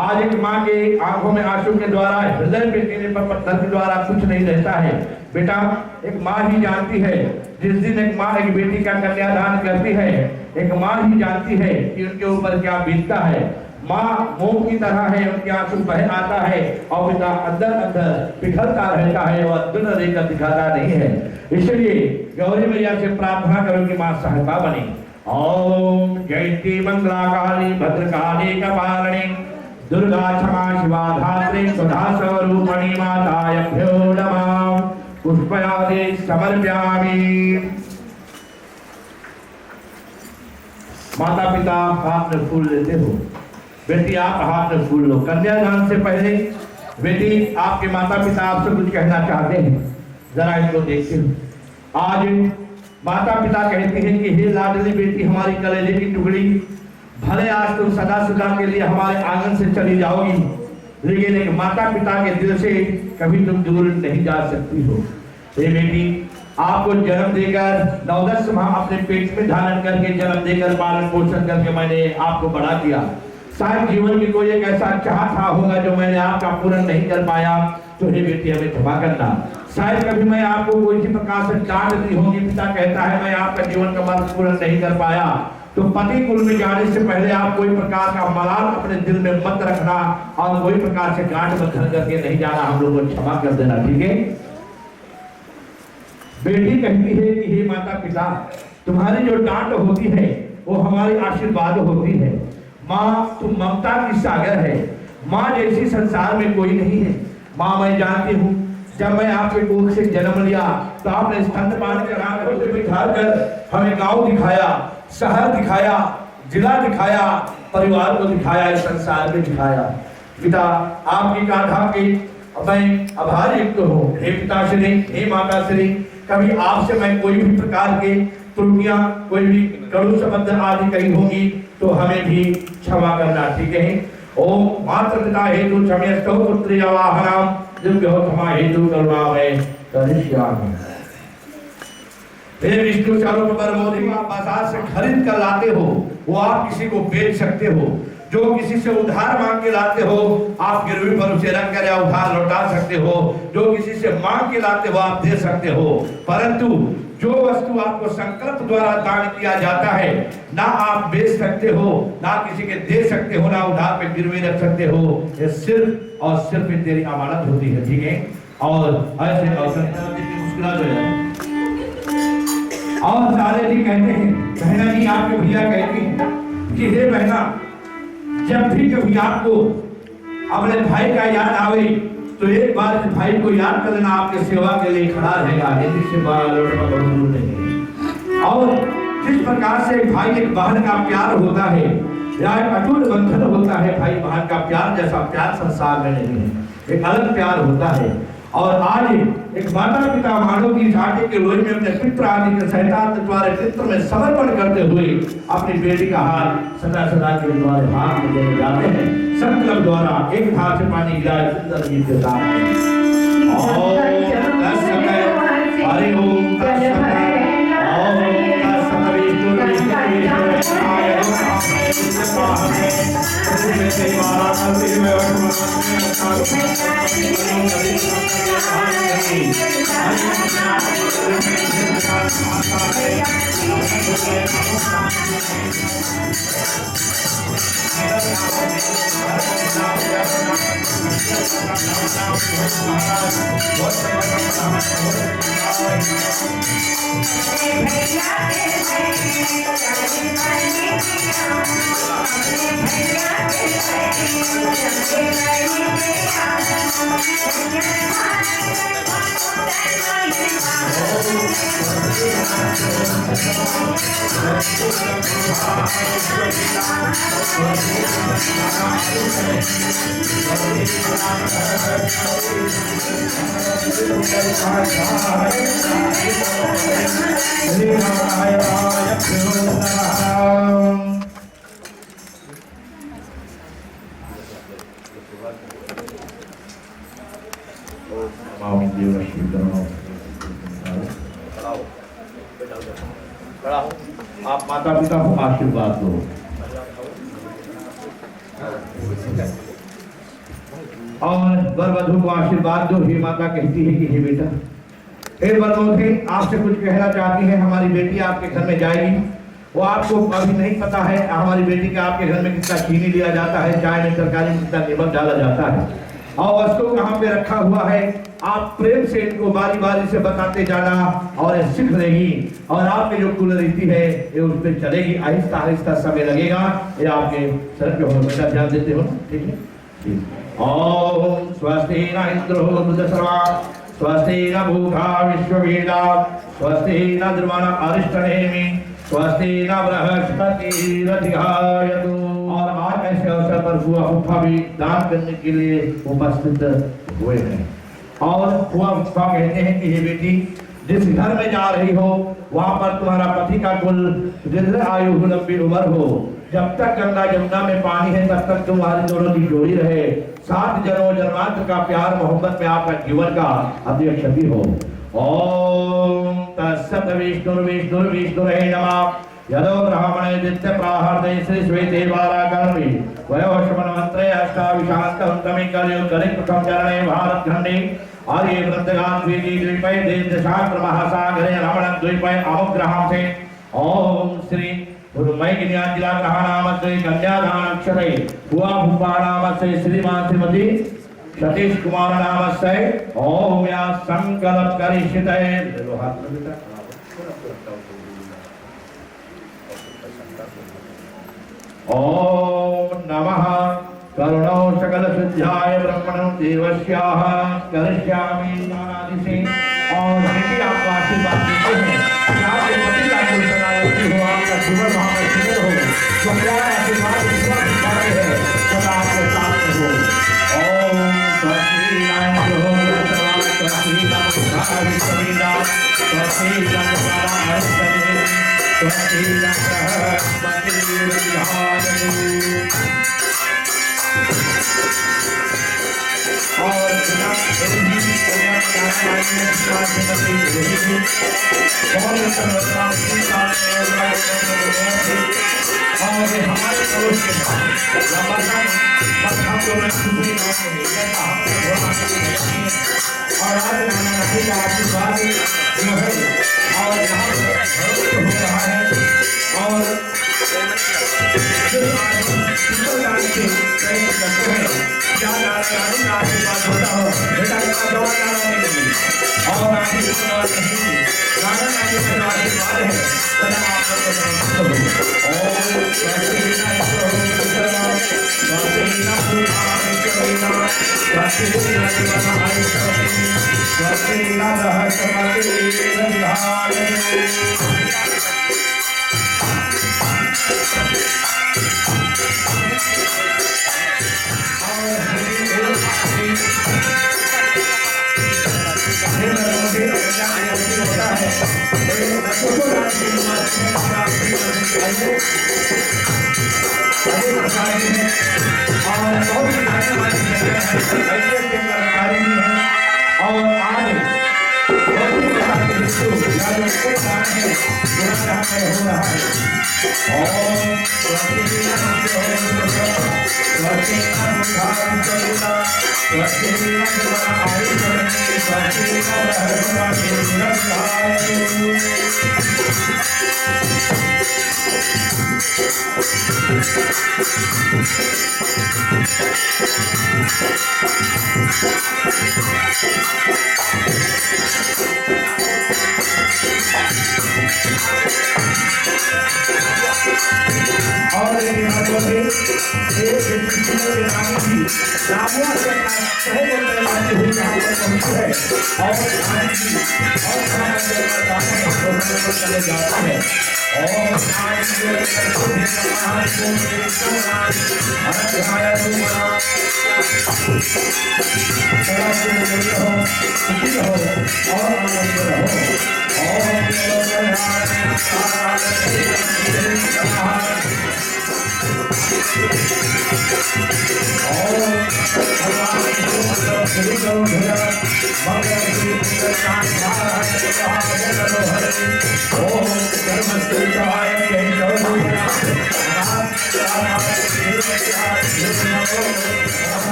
आज एक माँ के आंखों में आंसू के द्वारा, हृदय पे टीने पर पत्थर के द्वारा कुछ नहीं रहता है। बेटा, एक माँ ही जानती है, जिस दिन एक माँ एक बेटी का कन्यादान करती है, एक माँ ही जानती है कि उनके ऊपर क्या बीतता है। माँ मोम की तरह है, उनके आंसू बह आता है और पिता अंदर अंदर पिघलता रहता है और दिन रेखा दिखाता नहीं है। इसलिए गौरी मैया से प्रार्थना करो कि माँ सहायता बने। ओम जयंती मंगला काली भद्रकाली कपालिनी दुर्गा क्षमा शिवा धात्री सुधा स्वरूपिणी माताभ्यो नमः। पुष्पयादि समर्पयामि। माता पिता हाथ में फूल लेते हो। बेटी, आप हाथ में फूल लो। कन्यादान से पहले बेटी, आपके माता पिता आपसे कुछ कहना चाहते हैं, जरा इनको देखते हो। आज माता पिता कहते हैं कि हे लाडली बेटी, हमारी कलेजे की टुकड़ी, भले आज तुम सदा सदा के लिए हमारे आंगन से चली जाओगी, लेकिन एक माता पिता के दिल से कभी तुम दूर नहीं जा सकती हो। हे बेटी, आपको जन्म देकर 9-10 माह अपने पेट में धारण करके, जन्म देकर, पालन पोषण करके मैंने आपको बड़ा किया। शायद जीवन में कोई एक ऐसा चाह था होगा जो मैंने आपका पूर्ण नहीं कर पाया, तो हे बेटी हमें क्षमा करना। शायद कभी मैं आपको कोई सी प्रकार से डांट दी होगी। पिता कहता है मैं आपका जीवन का मर्म पूर्ण नहीं कर पाया, तो पति कुल में जाने से पहले आप कोई प्रकार का मलाल अपने दिल में मत रखना और कोई प्रकार से गांठ बंधन करके नहीं जाना। हम लोगों को क्षमा कर देना, ठीक है। बेटी कहती है कि हे माता पिता, तुम्हारी जो डांट होती है वो हमारी आशीर्वाद होती है। माँ, तुम ममता की सागर है। माँ जैसी संसार में कोई नहीं है। माँ, मैं जानती हूँ जब मैं आपके कोख से जन्म लिया तो आपने स्तनपान कराकर मुझे बिठाकर हमें गांव दिखाया, शहर दिखाया, जिला दिखाया, परिवार को दिखाया, इस संसार में दिखाया। पिता आपकी गाथा के मैं आभार युक्त हूँ। हे पिताश्री, हे माताश्री, कभी आपसे मैं कोई भी प्रकार के त्रुटियां, कोई भी कड़ू शब्द आदि कही होगी तो हमें भी क्षमा करना, ठीक है। ओम मातृ पिता हेतु क्षम्यस्तौ पुत्री आवाहनाम दिव्य हो क्षमा हेतु करुणामय करिष्यामि। हे विष्णु स्वरूप परमोधि, आप बाजार से खरीद कर लाते हो वो आप किसी को बेच सकते हो। जो किसी से उधार मांग के लाते हो आप गिरवी पर उसे रख कर या उधार लौटा सकते हो। जो किसी से मांग के लाते हो आप दे सकते हो। परंतु जो वस्तु आपको संकल्प द्वारा दान किया जाता है ना आप बेच सकते हो, ना किसी के दे सकते हो, ना उधार पे गिरवी रख सकते हो। ये सिर्फ और सिर्फ तेरी अमानत होती है, ठीक है। और ऐसे अवसर मुस्कुरा दो। और सारे जी कहते हैं, बहना जी आपके भैया कहते हैं कि हे बहना, जब भी कभी आपको अपने भाई का याद आवे तो एक बार इस भाई को याद कर लेना, आपके सेवा के लिए खड़ा रहेगा। और जिस प्रकार से एक भाई एक बहन का प्यार होता है या एक अटूट बंधन होता है, भाई बहन का प्यार जैसा प्यार संसार में नहीं है, एक अलग प्यार होता है। और आज एक माता पिता मानव की झांकी के लोई में अपने पित्र आदि के सहतात द्वारा पित्र में समर्पण करते हुए अपनी बेटी का हाथ सदा सदा के द्वारा हाथ में ले जाते हैं। संकल्प द्वारा एक हाथ से पानी गिराए सुंदर गीत के साथ। ओम तत्सत हरि ओम तत्सत ओम तत्सत विष्णु विष्णुदेवाय आप माता पिता को आशीर्वाद दो। और वर वधू को आशीर्वाद दो। हे माता कहती है कि हे बेटा, हे वरमोधे, आपसे कुछ कहना चाहती है। हमारी बेटी आपके घर में जाएगी, वो आपको अभी नहीं पता है हमारी बेटी के आपके घर में कितना चीनी लिया जाता है, चाय में तरकारी में कितना नमक डाला जाता है, और वस्तु कहाँ पे रखा हुआ है। आप प्रेम से इनको बारी बारी से बताते जाना और ये सीख लेगी। और आपकी जो कुल रीति है ये उस पर चलेगी। आहिस्ता आहिस्ता समय लगेगा। ये आपके सर पे हो, बेटा ध्यान देते हो, ठीक है। ओम स्वस्ति न इंद्रो बुधश्रवा स्वस्ति न भूखा विश्ववेदा स्वस्ति न द्रवण अरिष्टनेमि स्वस्ति न बृहस्पतिरधियायतु। और आज ऐसे अवसर पर हुआ फूफा भी दान करने के लिए उपस्थित हुए हैं। और हुआ फूफा कहते हैं कि हे बेटी, जिस घर में जा रही हो वहां पर तुम्हारा पति का कुल दीर्घ आयु हो, लंबी उम्र हो। जब तक गंगा जमुना में पानी है तब तक तुम्हारी दोनों की जोड़ी रहे। 7 जन्मों जन्मांतर का प्यार मोहब्बत में आपका जीवन का अध्यक्षति हो। ओम तत्सत विष्णुर्विष्णुर्विष्णुरे नमः। यदो ब्राह्मणे दित्य प्राहर्दे श्री श्वेते वाराकर्मी वयोशमन मंत्रे अष्टाविशांतमे कलियुग प्रथम चरणे भारत खंडे आर्य वृंदगान द्विजी द्वीपे देशांतर महासागरे रमण द्वीपे अमुग्रहां से। ओम श्री गुरुमय ज्ञानजिला ग्रहानाम से कन्यादान अक्षरे हुआ भूपा नाम से श्रीमान श्रीमती सतीश कुमार नाम से। ओम या संकल्प करिष्यते। ओम नमः करुणो सकल सिद्धाय ब्रह्मणो देवस्याः करिष्यामि नानादि से। और बेटी आपको आशीर्वाद देते हैं कि आपके पति का कोई सदायती हो, आपका जीवन वहाँ पर सुंदर हो, जो प्यारा आशीर्वाद ईश्वर दिखाते हैं सदा आपके साथ में हो। ओम स्वस्ति नाम हो स्वस्ति नाम स्वस्ति और हमारे पड़ोस के और आज नाना नानी का आशीर्वाद जो है और यहाँ हो रहा है और आशीर्वाद होता हो बेटा का जवाब और आशीर्वाद नहीं नाना नानी का आशीर्वाद है सदा आप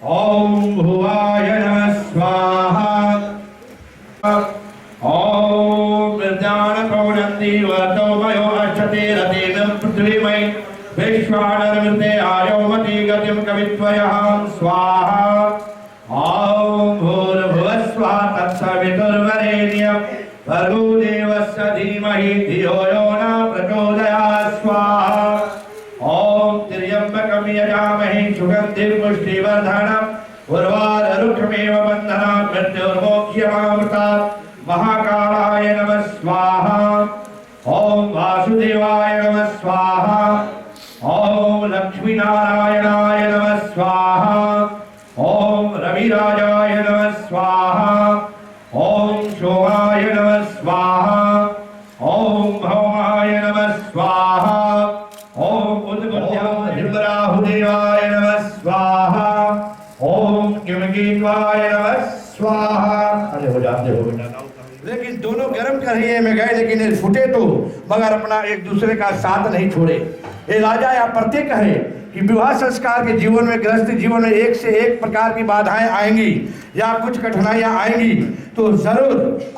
ओम निर्जानकौनन्दी वतोमयो अक्षते रतेन पृथ्वीमयि विश्वानर्मृते आयोमति गतिं कवित्वयः स्वाहा ॐ भूर्भुवस्वाहा तत्सवितुर्वरेण्यं भर्गो देवस्य धीमहि धियो यो न प्रचोदयात् स्वाहा ॐ त्र्यम्बकं यजामहे सुगन्धिं पुष्टिवर्धनम् उर्वारुकमेव बन्धनात् मृत्युर्मोक्ष्यमामृतात् महाकालाय नमः स्वाहा ॐ वासुदेवाय नमः स्वाहा ॐ लक्ष्मीनारायणाय नमः स्वाहा ॐ रविराजाय नमः स्वाहा ॐ सोमाय नमः स्वाहा ॐ भौमाय नमः स्वाहा ॐ उद्गुल्याहुदेवाय नमः स्वाहा ॐ किमकीवाय नमः स्वाहा। अरे हो जाते हो बेटा। लेकिन दोनों गर्म कढ़ाई में गए लेकिन ये फूटे तो मगर अपना एक दूसरे का साथ नहीं छोड़े। ये राजा या प्रत्येक है कि विवाह संस्कार के जीवन में गृहस्थ जीवन में एक से एक प्रकार की बाधाएं आएंगी या कुछ कठिनाइयां आएंगी तो जरूर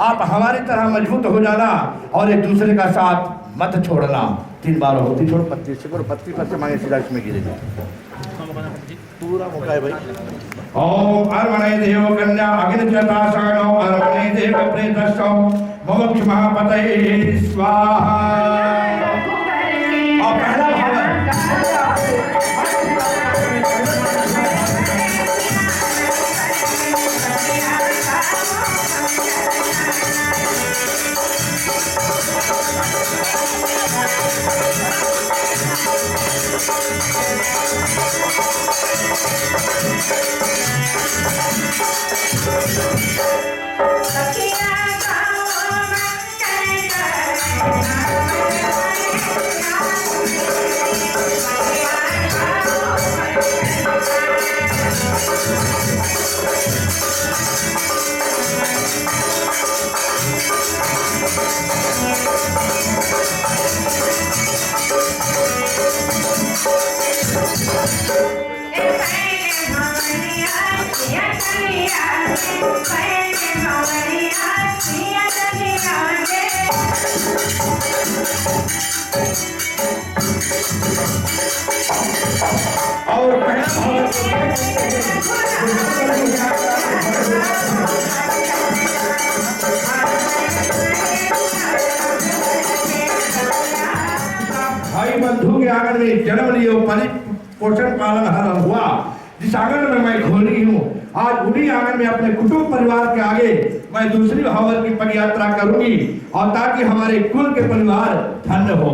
आप हमारी तरह मजबूत हो जाना और एक दूसरे का साथ मत छोड़ना। 3 बार होती छोड़ 25 से 25 पर से मांगे सीधा इसमें गिरेगा पूरा मौका है भाई। ओम अर्वणे देव कन्या अग्निचतासानो अर्वणे देव प्रेतस्सो मोक्ष महापतये स्वाहा। और पहला भाव और भाई बंधु के आंगन में जन्म लियो पोषण पालन हरण हुआ जिस आंगन में मैं खोल रही हूँ आज उन्हीं आंगन में अपने कुटुंब परिवार के आगे मैं दूसरी भावर की पद यात्रा करूंगी और ताकि हमारे कुल के परिवार धन्य हो।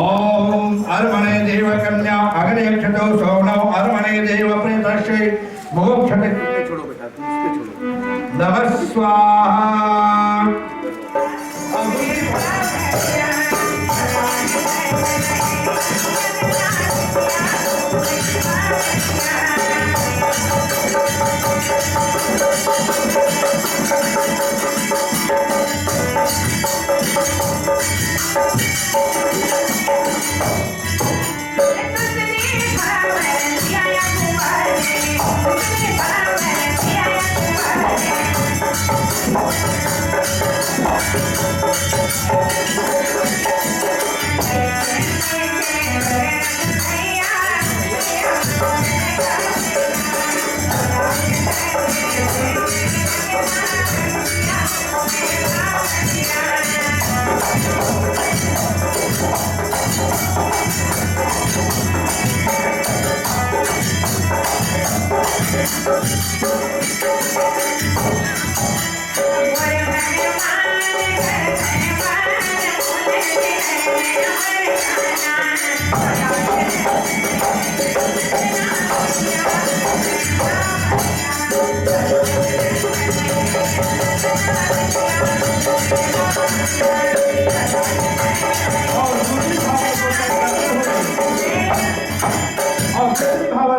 ओम अर्वणे देव कन्या अग्नि क्षतो सोमनो अर्वणे देव प्रेतस्य मोक्षते छोड़ो बेटा तू इसके छोड़ो नमः स्वाहा।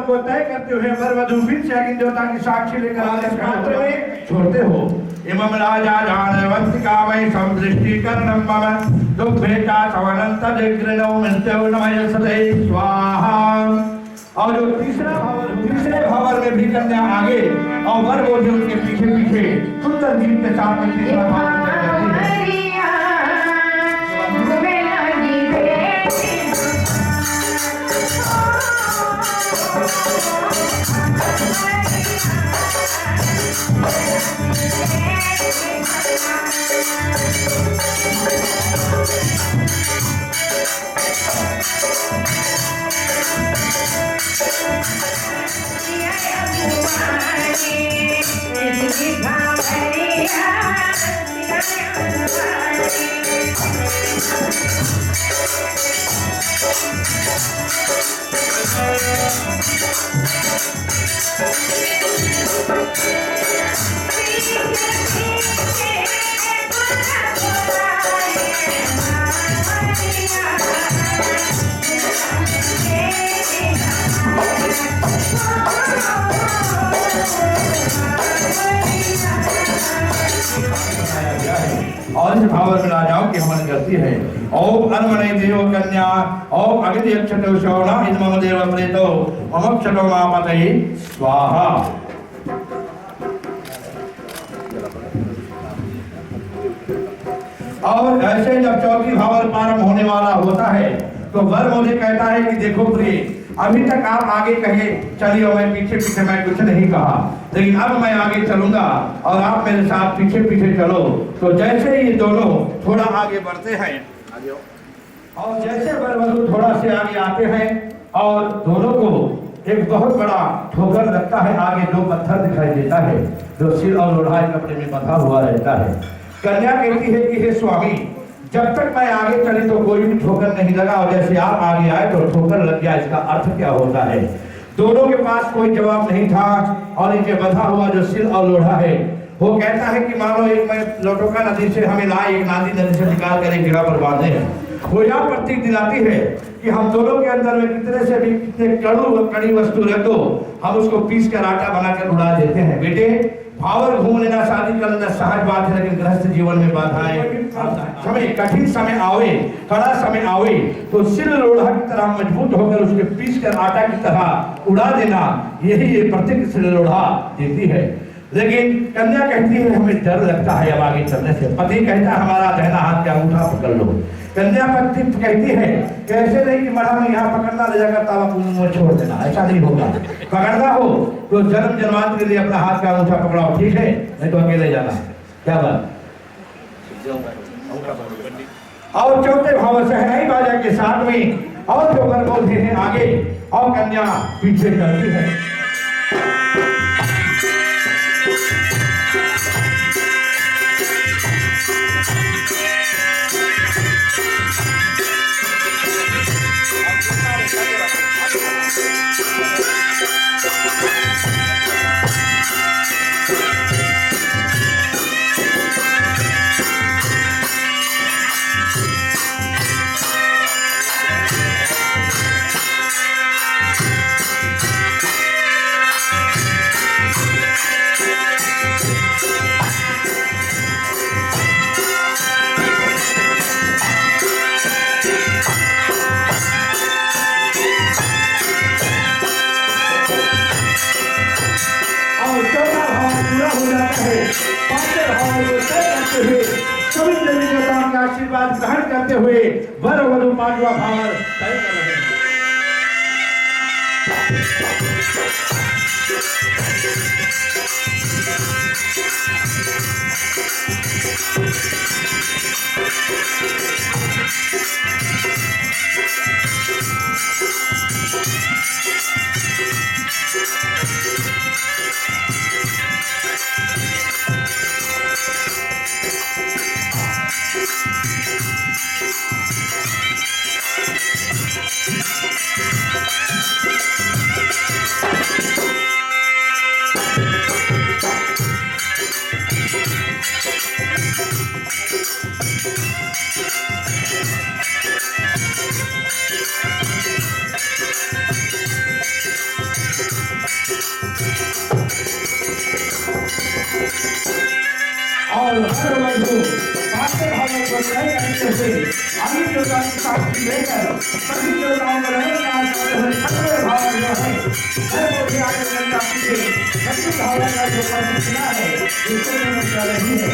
को तय करते हुए वरवधु फिर से अग्नि देवता की साक्षी लेकर आदेश पात्र में छोड़ते हो। इमं राजा जानवंतिका वै समदृष्टिकरणं मम दुःखेता सवनंत दिग्रनो मृत्यो नमयसते स्वाहा। और जो तीसरे भावर में भी कन्या आगे और वर वो जो उनके पीछे पीछे सुंदर गीत के साथ में तीसरा भाव करती है। और इस भाव में राजाओं की हमारी गलती है। ओम अनमने देव कन्या ओम अग्नि अक्षतो शौना इन मम देव प्रेतो मम क्षतो मापतये स्वाहा। और ऐसे जब चौथी भावर प्रारंभ होने वाला होता है तो वर मुझे कहता है कि देखो प्रिय, अभी तक आप आगे कहे चलिए, मैं पीछे पीछे मैं कुछ नहीं कहा, लेकिन अब मैं आगे चलूंगा और आप मेरे साथ पीछे पीछे चलो। तो जैसे ये दोनों थोड़ा आगे बढ़ते हैं और जैसे वर वधू थोड़ा से आगे आते हैं और दोनों को एक बहुत बड़ा ठोकर लगता है। आगे दो पत्थर दिखाई देता है जो सिर और लोढ़ा कपड़े में बंधा हुआ रहता है। कन्या कहती है कि हे स्वामी, जब तक मैं आगे चली तो कोई भी ठोकर नहीं लगा और जैसे आप आगे आए तो ठोकर लग गया। इसका अर्थ क्या होता है? दोनों के पास कोई जवाब नहीं था और इनके बंधा हुआ जो सिर और लोढ़ा है वो कहता है कि मानो एक मैं लोटोका नदी से हमें लाए, एक नादी नदी से निकाल कर एक जगह पर बांधे हैं। वो यह प्रतीक दिलाती है कि हम दोनों के अंदर में कितने से भी कितने कड़ी वस्तु रख दो, हम उसको पीस कर आटा बनाकर उड़ा देते हैं। बेटे, भावर घूम लेना, शादी कर लेना सहज बात है, लेकिन गृहस्थ जीवन में बाधाएं समय कठिन समय आवे, कड़ा समय आवे तो सिर लोढ़ा की तरह मजबूत होकर उसके पीस कर आटा की तरह उड़ा देना, यही ये प्रतीक सिर लोढ़ा देती है। लेकिन कन्या कहती है हमें डर लगता है अब आगे चलने से। पति कहता है हमारा दाहिना हाथ का अंगूठा पकड़ लो। कन्या पति कहती है कि ऐसे नहीं कि मरा में यहाँ पकड़ना ले जाकर तावा मुंह छोड़ देना, ऐसा नहीं होगा। पकड़ना हो तो जन्म जन्मांतर के लिए अपना हाथ का अंगूठा पकड़ाओ, ठीक है, नहीं तो अकेले जाना। क्या बात? और चौथे भाव शहनाई बाजा के साथ में और जो गर्भवती है आगे और कन्या पीछे चलती है। आशीर्वाद ग्रहण करते हुए वर वधू पांचवा भावर तय कर रहे हैं। और हर वधू पांचवें भावर को तय करते हुए आगे देवता की साक्षी लेकर सभी देवताओं को नमस्कार करते हुए छठवें भावर जो है गर्भवती आगे कन्या पीछे छठवें भावर का जो प्रतिष्ठा है उसको नमस्कार रही है।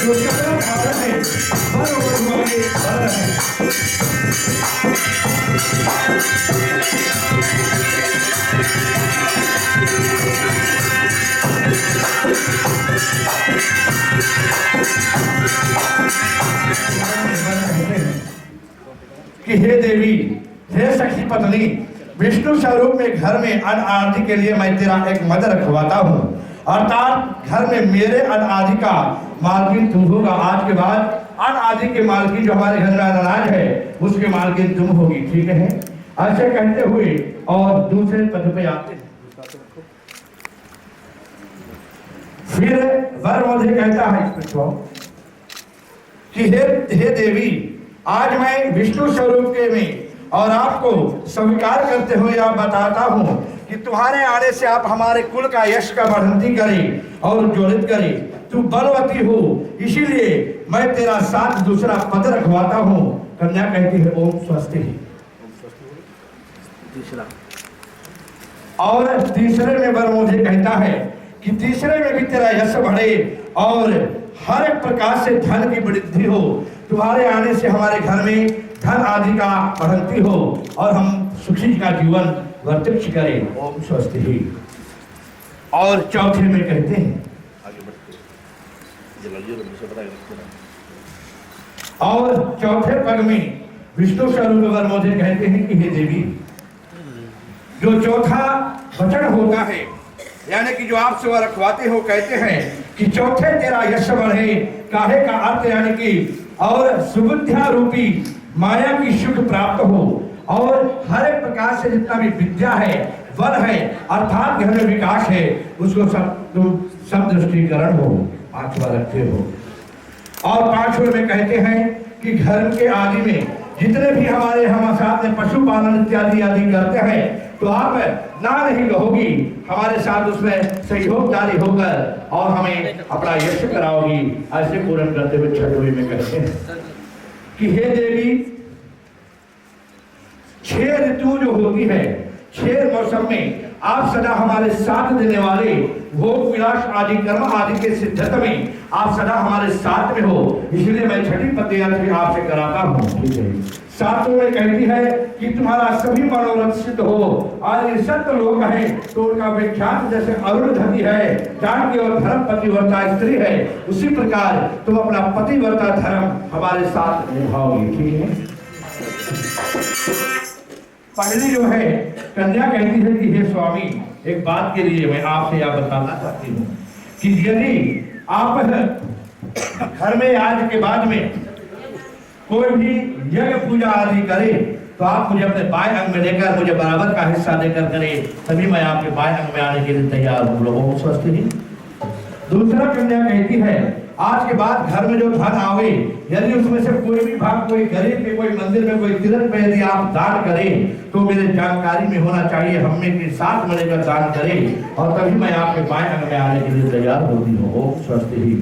जो सकल भारत है वर वर वाले वर है। कि हे देवी, हे सखी पत्नी, विष्णु स्वरूप में घर में अन्न आदि के लिए मैं तेरा एक मद रखवाता हूँ, अर्थात घर में मेरे अन्न आदि का मालकिन तुम होगा। आज के बाद अन्न आदि के मालकिन जो हमारे घर में अनाज है उसके मालकिन तुम होगी, ठीक है। ऐसे कहते हुए और दूसरे पद पे आते हैं। फिर वर मुझे कहता है कि हे देवी, आज मैं विष्णु स्वरूप के में और आपको स्वीकार करते हुए आप बताता हूँ कि तुम्हारे आने से आप हमारे कुल का यश का बढ़ंती करें और ज्वलित करें। तू बलवती हो, इसीलिए मैं तेरा साथ दूसरा पद रखवाता हूँ। कन्या कहती है ओम स्वस्ति। और तीसरे में वर मुझे कहता है कि तीसरे में भी तेरा यश बढ़े और हर एक प्रकार से धन की वृद्धि हो। तुम्हारे आने से हमारे घर में धन आदि का बढ़ंती हो और हम सुखी का जीवन व्यतीत करें। ओम स्वस्ति ही। और चौथे में कहते हैं और चौथे पद में विष्णु स्वरूप वर मुझे कहते हैं कि हे देवी, जो चौथा वचन होता है यानी कि जो आप सेवा रखवाते हो, कहते हैं कि चौथे तेरा यश बढ़े। काहे का अर्थ यानी कि और सुबुद्ध्या रूपी माया की सुख प्राप्त हो और हर एक प्रकार से जितना भी विद्या है, बल है, अर्थात घर में विकास है, उसको सब दृष्टिकरण हो। पांचवा रखते हो। और पांचवें में कहते हैं कि घर के आदि में जितने भी हमारे हम साथ में पशुपालन इत्यादि आदि करते हैं तो आप ना नहीं कहोगी, हमारे साथ उसमें सहयोगदारी होकर और हमें अपना यश कराओगी। ऐसे पूर्ण करते हुए छठवीं में कहते हैं कि हे देवी, 6 ऋतु जो होती है, 6 मौसम में आप सदा हमारे साथ देने वाले भोग विलास आदि कर्म आदि के सिद्धत में आप सदा हमारे साथ में हो, इसलिए मैं छठी पदयात्रा आपसे कराता हूँ, ठीक है। सातों में कहती है कि तुम्हारा सभी मनोरथ सिद्ध हो। और ये सत्य लोग हैं तो उनका विख्यात जैसे अरुणधति है, जानकी और धर्म पतिव्रता स्त्री है, उसी प्रकार तुम अपना पतिव्रता धर्म हमारे साथ निभाओगे, ठीक है। पहली जो है कन्या कहती है कि हे स्वामी, एक बात के लिए मैं आपसे यह बताना चाहती हूँ कि यदि आप घर में आज के बाद में कोई भी यज्ञ पूजा आदि करे तो आप मुझे अपने बाएं अंग में लेकर मुझे बराबर का हिस्सा देकर करें, तभी मैं आपके बाएं अंग में आने के लिए तैयार हूँ। लोगों को स्वस्थ ही। दूसरा कन्या कहती है आज के बाद घर में जो धन आवे, यदि उसमें से कोई भी भाग कोई गरीब के कोई मंदिर में कोई तीर्थ में यदि आप दान करें तो मेरे जानकारी में होना चाहिए, हम में के साथ मिलकर दान करें और तभी मैं आपके बाएं अंग में आने के लिए तैयार होती हूँ। स्वस्थ ही।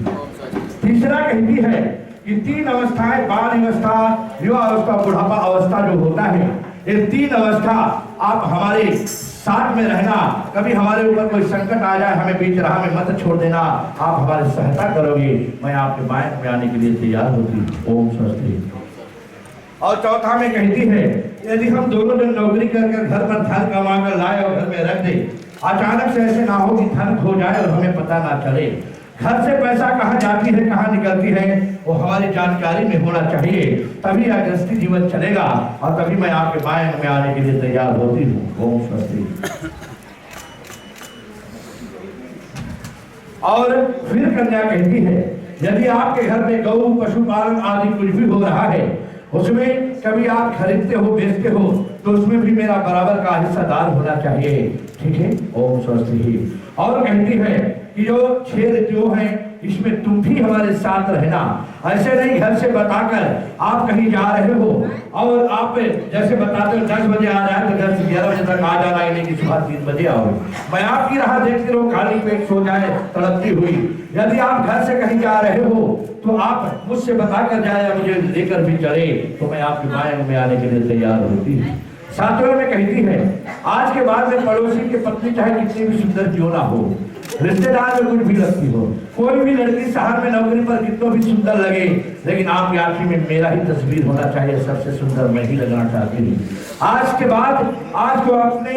तीसरा कहती है कि 3 अवस्थाएं, बाल अवस्था, युवा अवस्था, बुढ़ापा अवस्था जो होता है, ये 3 अवस्था आप हमारे साथ में रहना, कभी हमारे ऊपर कोई संकट आ जाए हमें बीच राह में मत छोड़ देना, आप हमारी सहायता करोगे, मैं आपके बाएं में आने के लिए तैयार होती। ओम स्वस्ति। और चौथा में कहती है यदि हम दोनों दिन नौकरी करके घर पर धन कमा कर लाए और घर में रख दे, अचानक से ऐसे ना हो कि धन खो जाए और हमें पता ना चले, घर से पैसा कहाँ जाती है कहाँ निकलती है वो हमारी जानकारी में होना चाहिए, तभी गृहस्थी जीवन चलेगा और तभी मैं आपके बाएं में आने के लिए तैयार होती हूँ। ओम स्वस्ति। और फिर कन्या कहती है यदि आपके घर में गौ पशुपालन आदि कुछ भी हो रहा है, उसमें कभी आप खरीदते हो बेचते हो तो उसमें भी मेरा बराबर का हिस्सादार होना चाहिए, ठीक है। ओम स्वस्ति ही। और कहती है कि जो 6 ऋतु हैं इसमें तुम भी हमारे साथ रहना, ऐसे नहीं घर से बताकर आप कहीं जा रहे हो और आप जैसे बताते हो 10 बजे आ जाए तो 10 से 11 बजे तक आ जाना, नहीं कि सुबह 3 बजे आओ, मैं आपकी राह देखते रहो खाली पेट सो जाए तड़पती हुई। यदि आप घर से कहीं जा रहे हो तो आप मुझसे बताकर जाए, मुझे लेकर भी चले तो मैं आपके बाएं में आने के लिए तैयार होती हूँ। सातवें में कहती है आज के बाद में पड़ोसी की पत्नी चाहे कितनी भी सुंदर क्यों ना हो, रिश्तेदार में कुछ भी लगती हो, कोई भी लड़की शहर में नौकरी पर कितना भी सुंदर लगे, लेकिन आपकी आंखी में मेरा ही तस्वीर होना चाहिए, सबसे सुंदर मैं ही लगना चाहती हूँ। आज के बाद आज को अपने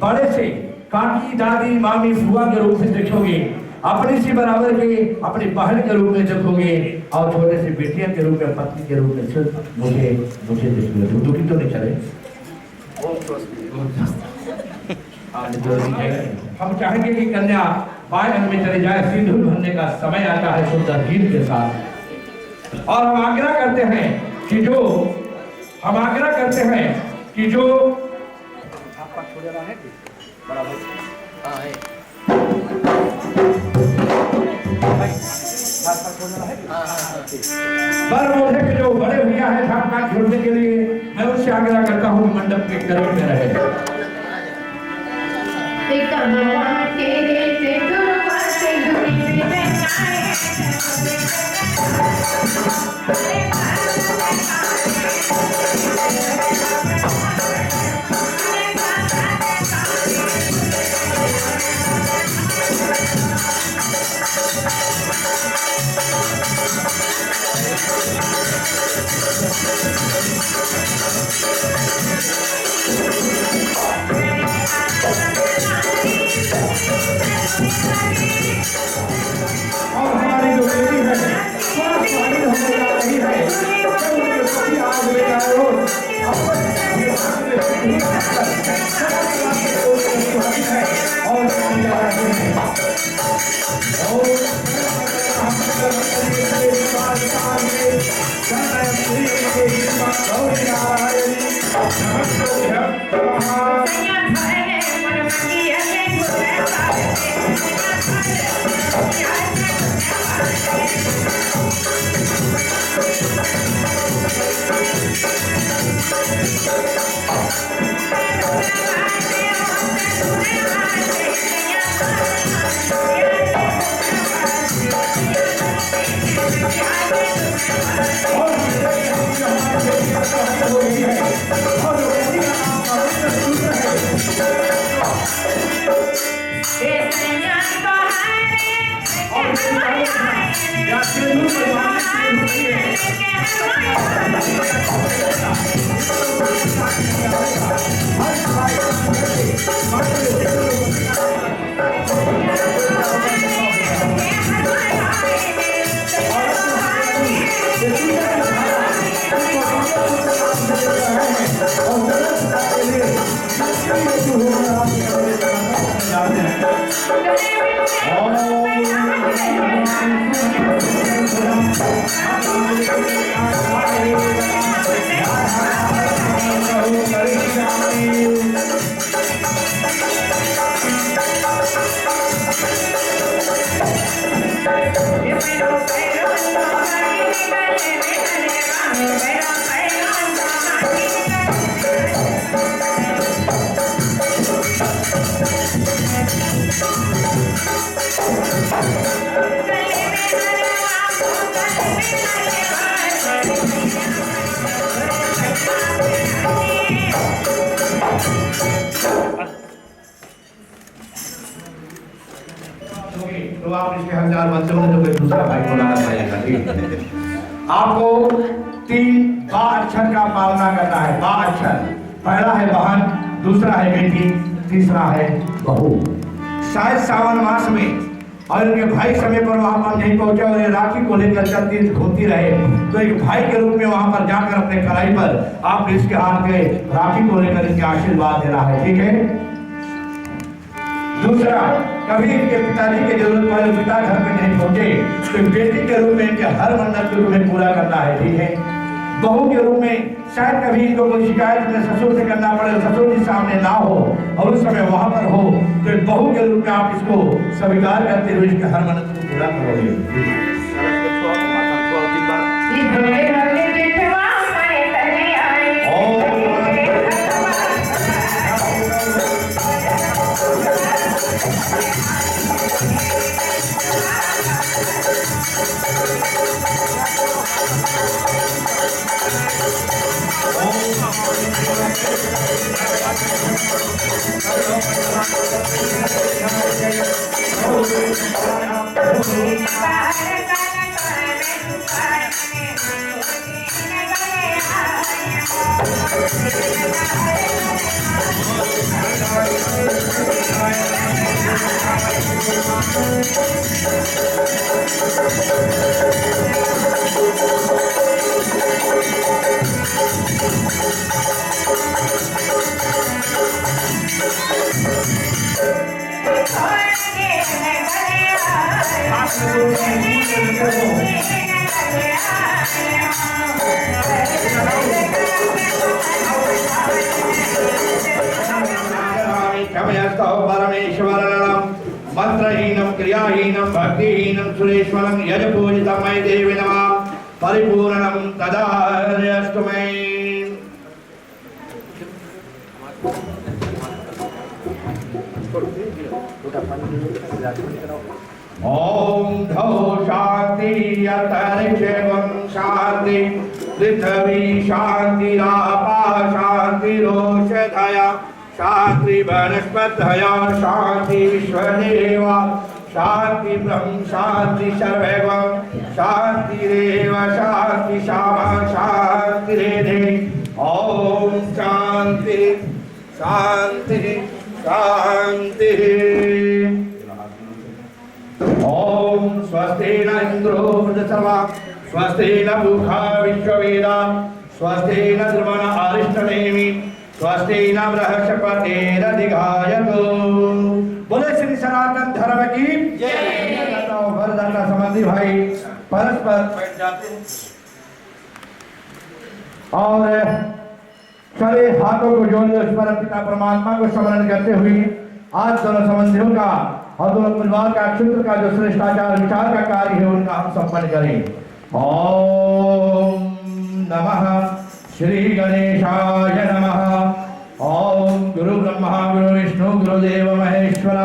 बड़े से काकी, दादी, मामी, फुआ के रूप में देखोगे, अपनी सी बराबर के अपनी बहन के रूप में देखोगे, और छोटे से बेटियां के रूप में, पत्नी के रूप में सिर्फ मुझे देखोगे। दुखी तो नहीं चले, हम चाहेंगे कि कन्या बाएं में चले जाए, सिंदूर भरने का समय आता है सुंदर गीत के साथ। और हम आग्रह करते हैं कि जो बरमोधे के जो बड़े भैया है खान छोड़ने के लिए, मैं उससे आग्रह करता हूँ मंडप के करीब में रहे। और हमारी जो बेटी है वह शादी होने जा रही है, जब उनके पति आज ले आए हो तो आप इसके 1000 बच्चों में तो कोई दूसरा भाई को लाना पड़ेगा। आपको 3 बा अक्षर का पालना करना है। बा अक्षर, पहला है बहन, दूसरा है बेटी, तीसरा है बहू। शायद सावन मास में और इनके भाई समय पर वहां पर नहीं पहुंचे और ये राखी को लेकर चलती घूमती रहे, तो एक भाई के रूप में वहां पर जाकर अपने कलाई पर आप इसके हाथ के राखी को लेकर इनके आशीर्वाद देना है, ठीक है। दूसरा, कभी इनके पिताजी की जरूरत पड़े, पिता घर पे नहीं पहुंचे, तो बेटी के रूप में इनके हर मन्नत को तुम्हें पूरा करना है, ठीक है। बहू के रूप में शायद कभी इनको कोई शिकायत अपने ससुर से करना पड़े, ससुर जी सामने ना हो और उस समय वहां पर हो, तो बहू के रूप में आप इसको स्वीकार करते हुए इसके हर मन्नत को पूरा करोगे। Oh, मंत्रहीनं क्रियाहीनं भक्तिहीनं सुरेश्वरं यजपूजितं मयि देवी नमः परिपूर्णं तदास्तु मे। ओम धौ शांति अंतरिक्षं शांति पृथ्वी शांतिरापा शांतिरोषधया शांति वनस्पतया शांति विश्वदेवा शांति ब्रह्म शांति सर्वैव शांतिरेव शांति शामा शांतिरेधे। ओम शांति शांति शांति। ओम स्वस्ति न इंद्रो वृद्धसवा स्वस्ति न मुखा विश्ववेदा स्वस्ति न ध्रुवन अरिष्टनेमि स्वस्ति न बृहस्पतिरधिगायतो। बोले श्री सनातन धर्म की जय। वरदाता संबंधी भाई परस्पर बैठ जाते हैं और चले हाथों को जोड़े उस परम पिता परमात्मा को स्मरण करते हुए आज दोनों संबंधियों का और दोनों परिवार का क्षेत्र का जो श्रेष्ठाचार विचार का कार्य है उनका हम संपन्न करें। ओम नमः श्री गणेशाय नमः। ओम गुरु ब्रह्मा गुरु विष्णु गुरुदेव महेश्वर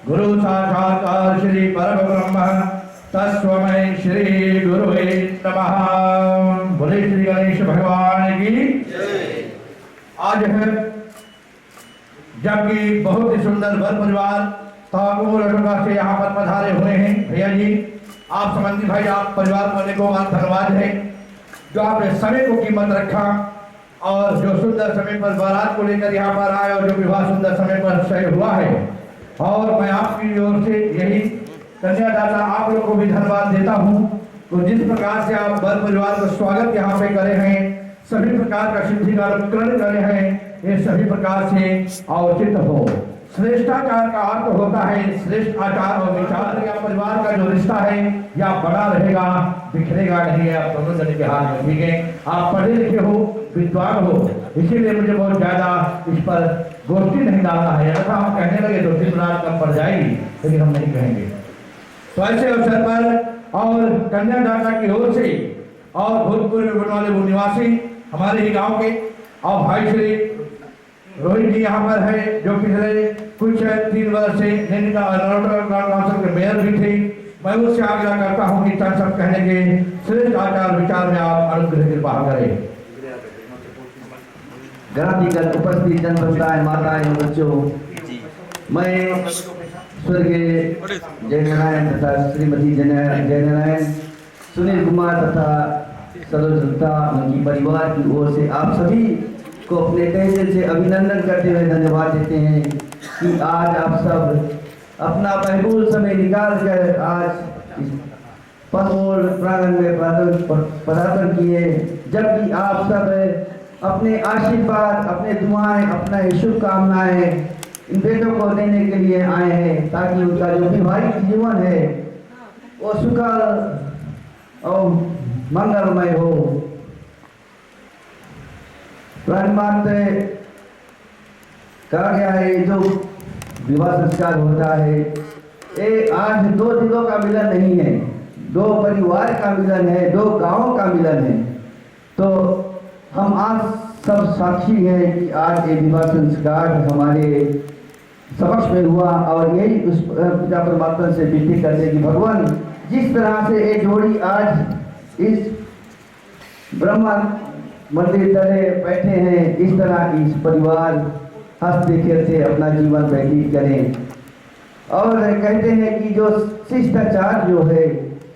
गुरु साक्षात् श्री परब्रह्म तस्मै श्री गुरुवे नमः। बोले श्री गणेश भगवान की जय। आज है जबकि बहुत ही सुंदर वर परिवार से यहाँ पर पधारे हुए हैं। भैया जी आप संबंधी भाई आप परिवार को अनेकों बार धन्यवाद है जो आपने समय को कीमत रखा और जो सुंदर समय पर बारात को लेकर यहाँ पर आए और जो विवाह सुंदर समय पर तय हुआ है। और मैं आपकी ओर से यही कन्यादाता आप लोग को भी धन्यवाद देता हूँ तो जिस प्रकार से आप वर परिवार को स्वागत यहाँ पे करे हैं सभी प्रकार का सिद्धिकार उपकरण करे हैं ये सभी प्रकार से अवचित हो। श्रेष्ठाचार का अर्थ होता है श्रेष्ठ आचार और विचार या परिवार का जो रिश्ता है या बड़ा रहेगा बिखरेगा नहीं। आप दोनों जने के हाथ में ठीक है। आप पढ़े लिखे हो विद्वान हो इसीलिए मुझे बहुत ज्यादा इस पर गोष्ठी नहीं डालना है। अगर हम कहने लगे तो दिन रात कम पड़ जाएगी लेकिन हम नहीं कहेंगे। तो ऐसे अवसर पर और कन्यादाता की ओर से और भूतपूर्व गुणवाले भू निवासी हमारे ही गाँव के और भाई श्री रोहित जी यहाँ पर है जो पिछले कुछ 3 वर्ष से काउंसिल के मेयर भी थे। मैं उससे आग्रह करता हूँ कि चंद सब कहने के श्रेष्ठ आचार विचार में आप अनुग्रह कृपा करें। ग्रामीगत उपस्थित जनसमुदाय माताएं बच्चों मैं स्वर्गीय जयनारायण तथा श्रीमती जयनारायण सुनील कुमार तथा सरोजता उनकी परिवार की ओर से आप सभी को अपने तहे दिल से अभिनंदन करते हुए धन्यवाद देते हैं कि आज आप सब अपना महबूब समय निकाल कर आज इस पनमोल प्रांगण में पदार्पण किए। जबकि आप सब अपने आशीर्वाद अपने दुआएं अपना शुभकामनाएं इन बेटों को देने के लिए आए हैं ताकि उनका जो वैवाहिक जीवन है वो सुखद और मंगलमय हो। प्राणमार्ग कहा गया है जो विवाह संस्कार होता है ये आज 2 दिलों का मिलन नहीं है 2 परिवार का मिलन है 2 गांवों का मिलन है। तो हम आज सब साक्षी हैं कि आज ये विवाह संस्कार हमारे समक्ष में हुआ और यही उस पिता परमात्मा से विनती करते कि भगवान जिस तरह से ये जोड़ी आज इस ब्रह्मा मंदिर तले बैठे हैं इस तरह इस परिवार हंसते खेलते अपना जीवन व्यतीत करें। और कहते हैं कि जो शिष्टाचार जो है,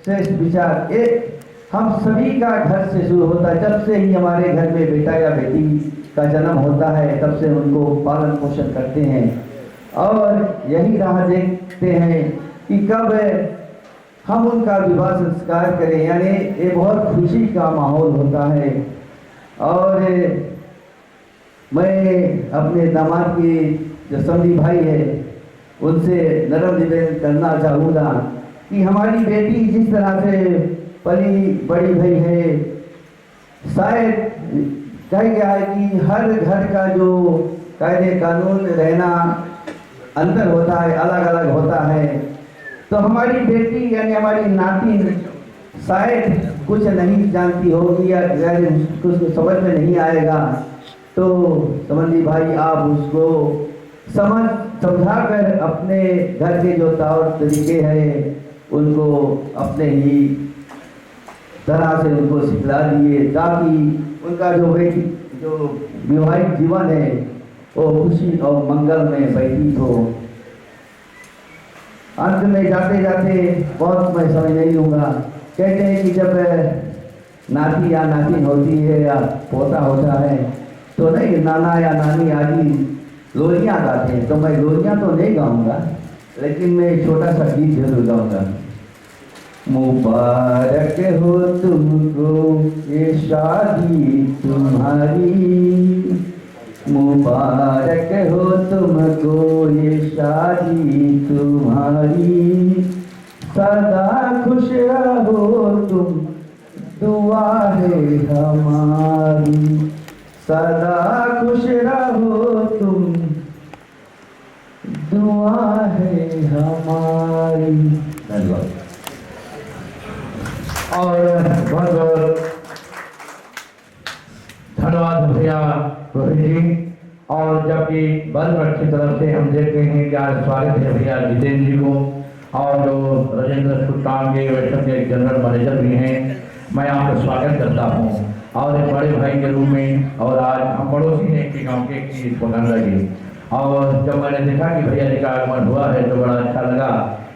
श्रेष्ठ विचार, एक हम सभी का घर से शुरू होता है। जब से ही हमारे घर में बेटा या बेटी का जन्म होता है तब से उनको पालन पोषण करते हैं और यही राह देखते हैं कि कब हम उनका विवाह संस्कार करें। यानी ये बहुत खुशी का माहौल होता है। और मैं अपने दामाद की जो समधी भाई है उनसे नरम निवेदन करना चाहूँगा कि हमारी बेटी जिस तरह से पली बड़ी भई है, शायद कहा गया है कि हर घर का जो कायदे कानून रहना अंतर होता है, अलग अलग होता है। तो हमारी बेटी यानी हमारी नाती शायद कुछ नहीं जानती होगी या कुछ समझ में नहीं आएगा, तो समझी भाई आप उसको समझा कर अपने घर के जो तौर तरीके हैं उनको अपने ही तरह से उनको सिखला दिए ताकि उनका जो विवाहिक जीवन है वो खुशी और मंगल में व्यतीत हो। अंत में जाते जाते बहुत मैं समय नहीं लूँगा। कहते हैं कि जब नाती या नातिन होती है या पोता होता है तो नहीं नाना या नानी आदि लोरियाँ गाते हैं। तो मैं लोरियाँ तो नहीं गाऊँगा, लेकिन मैं छोटा सा गीत जरूर गाऊँगा। मुबारक हो तुमको ये शादी तुम्हारी, मुबारक हो तुमको ये शादी तुम्हारी, सदा खुश रहो तुम दुआ है हमारी, सदा खुश रहो तुम दुआ है हमारी। धन्यवाद। और बहुत बहुत धन्यवाद भैया रोहित जी। और जबकि बल पक्ष की तरफ से हम देखते हैं कि आज स्वागत है भैया जितेंद्र जी को, और जो राजेंद्र सुल्तान के वैष्णव के जनरल मैनेजर भी हैं, मैं आपका स्वागत करता हूँ और एक बड़े भाई के रूप में। और आज हम पड़ोसी हैं एक गाँव के पगंडा की, और जब मैंने देखा कि भैया जी का आगमन हुआ है तो बड़ा अच्छा लगा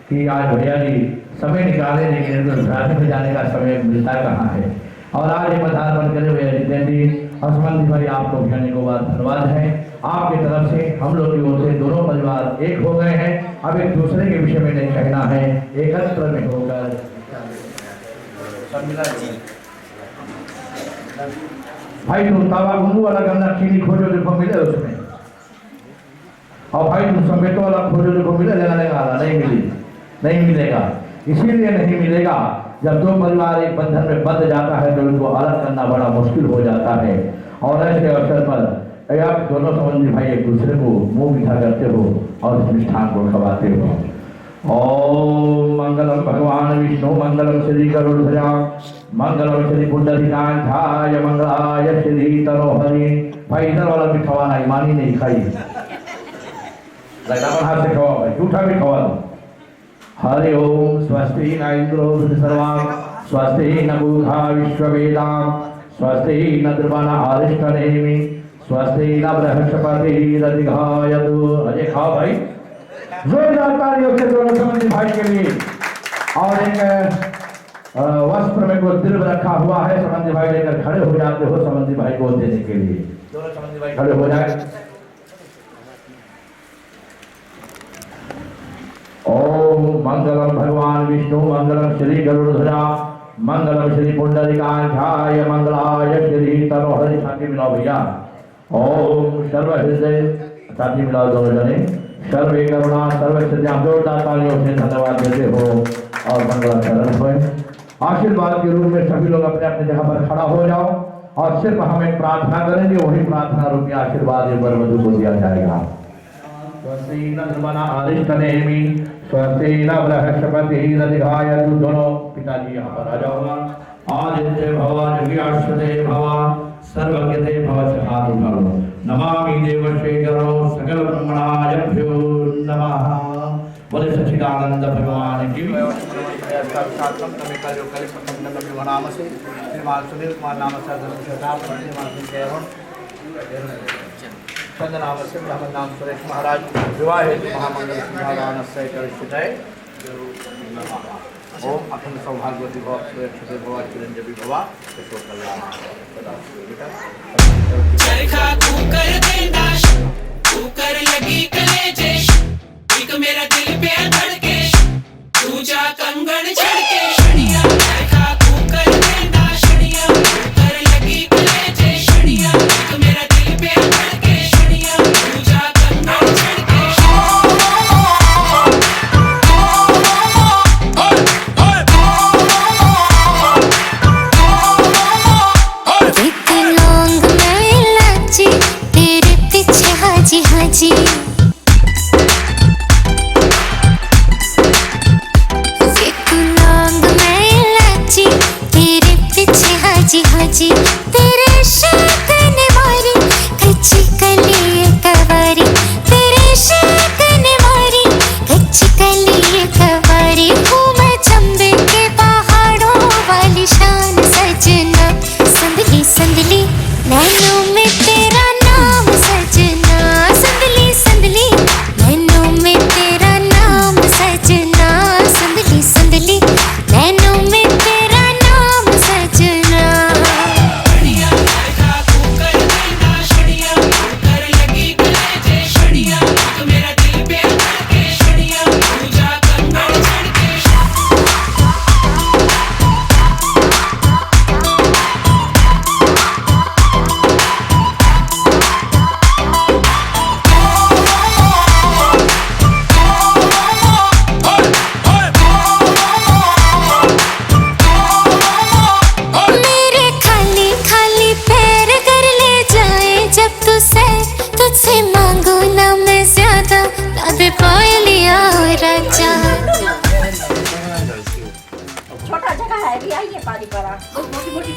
कि आज भैया जी समय निकाले, लेकिन घराने में जाने का समय मिलता कहाँ है। और आज एक पधार बन करे भैया जितेंद्र जी और संबंधी भाई आपको कहने को बाद धन्यवाद है आपकी तरफ से। हम लोग की ओर से दोनों परिवार एक हो गए हैं, अब एक दूसरे के विषय में नहीं कहना है, एकत्र में होकर भाई तुम तावा गुंडू वाला गन्ना चीनी खोजो देखो मिले उसमें, और भाई तुम समेटो वाला खोजो देखो मिले, लेगा नहीं मिलेगा। इसीलिए नहीं मिलेगा जब दो परिवार एक बंधन में बंध जाता है तो उनको अलग करना बड़ा मुश्किल हो जाता है। और ऐसे अवसर पर आप दोनों संबंधी भाई एक दूसरे को मुंह मीठा करते हो और इस मिष्ठान को खवाते हो। ओम मंगलम भगवान विष्णु मंगलम श्री गरुड़ध्वजा मंगलम श्री पुंडरीकांठाय मंगलाय श्री तनोहरि। भाई इधर वाला भी खवाना, ईमानी नहीं खाई, हाथ से खवा भाई, जूठा भी खवा दो। हरि ओम स्वस्ति न इंद्रो सर्वां स्वस्ति न मूढ़ा विश्ववेदां स्वस्ति न द्रवण आरिष्टनेमि स्वस्ति न बृहस्पतिर्दधिघायतु। अजय खाओ भाई, जोरदार तालियों से दोनों संबंधी भाई के लिए। और एक वस्त्र में कोई द्रव्य रखा हुआ है, संबंधी भाई लेकर खड़े हो जाते हो संबंधी भाई को देने के लिए। दोनों संबंधी भाई खड़े हो जाए। ओम मंगलम भगवान विष्णु मंगलम श्री गरुड़ध्वजा मंगलम श्री पुंडरीकांठाय मंगलाय श्री तनोहरि। छाती मिलाओ भैया। ओम सर्व हृदय, छाती मिलाओ दोनों जने। सर्वे करुणा सर्व सिद्धियां, जोरदार तालियों से धन्यवाद देते हो और मंगलाचरण हो। आशीर्वाद के रूप में सभी लोग अपने अपने जगह पर खड़ा हो जाओ और सिर्फ हम एक प्रार्थना करेंगे, वही प्रार्थना रूपी आशीर्वाद वर वधू को दिया जाएगा। स्वस्ति न द्रवण आरिष्टनेमि स्वस्ति न बृहस्पतिर्दधिघायतु। दोनों पिताजी यहाँ पर आ जाओ। आदित्य भव जगीश्वरे भव सर्वज्ञते भव। से हाथ उठा लो। नमामि देवशेखरो सकल ब्रह्मणाभ्यो नमः। बोले सच्चिदानंद भगवान की। नाम से श्रीमान सुनील कुमार नाम से चंदनावश्य ब्राह्मण नाम सुरेश महाराज विवाह हेतु महामंगल सिंहादानस्य करिष्यते। ओम अखंड सौभाग्यवती भव सुरक्षिते भव चिरंजीवी भव यशो कल्याण सदा। चरखा कुकर देदाश कुकर लगी कलेजे एक मेरा दिल पे धड़के दूजा कंगन छड़के शनिया चरखा कुकर देदाश शनिया कुकर लगी कलेजे शनिया एक मेरा दिल पे धड़के शनिया दूजा कंगन छड़के। एक लौंग में इलायची तेरे पीछे हाजी हाजी। एक लौंग में इलायची तेरे पीछे हाजी हाजी। तेरे इश्क ने मारी कच्ची कली कवारी। तेरे इश्क ने मारी कच्ची कली कवारी। हूँ मैं चंबे के पहाड़ों वाली शान सजना। संदली संदली नैनों में तेरा नाम सजना। संदली संदली नैनों में तेरा नाम सजना। संदली संदली नैनों में तेरा नाम सजना। शनिया चरखा कुकर देदाश शनिया कुकर लगी कलेजे शनिया एक मेरा दिल पे धड़के शनिया दूजा कंगन छड़के। मेरे खाली खाली पैर कर ले जाए जब तू सैर। तुझसे मांगू ना मैं ज्यादा ला दे पायलिया राजा। छोटा जगह है भी आइए पानी पड़ा मोटी मोटी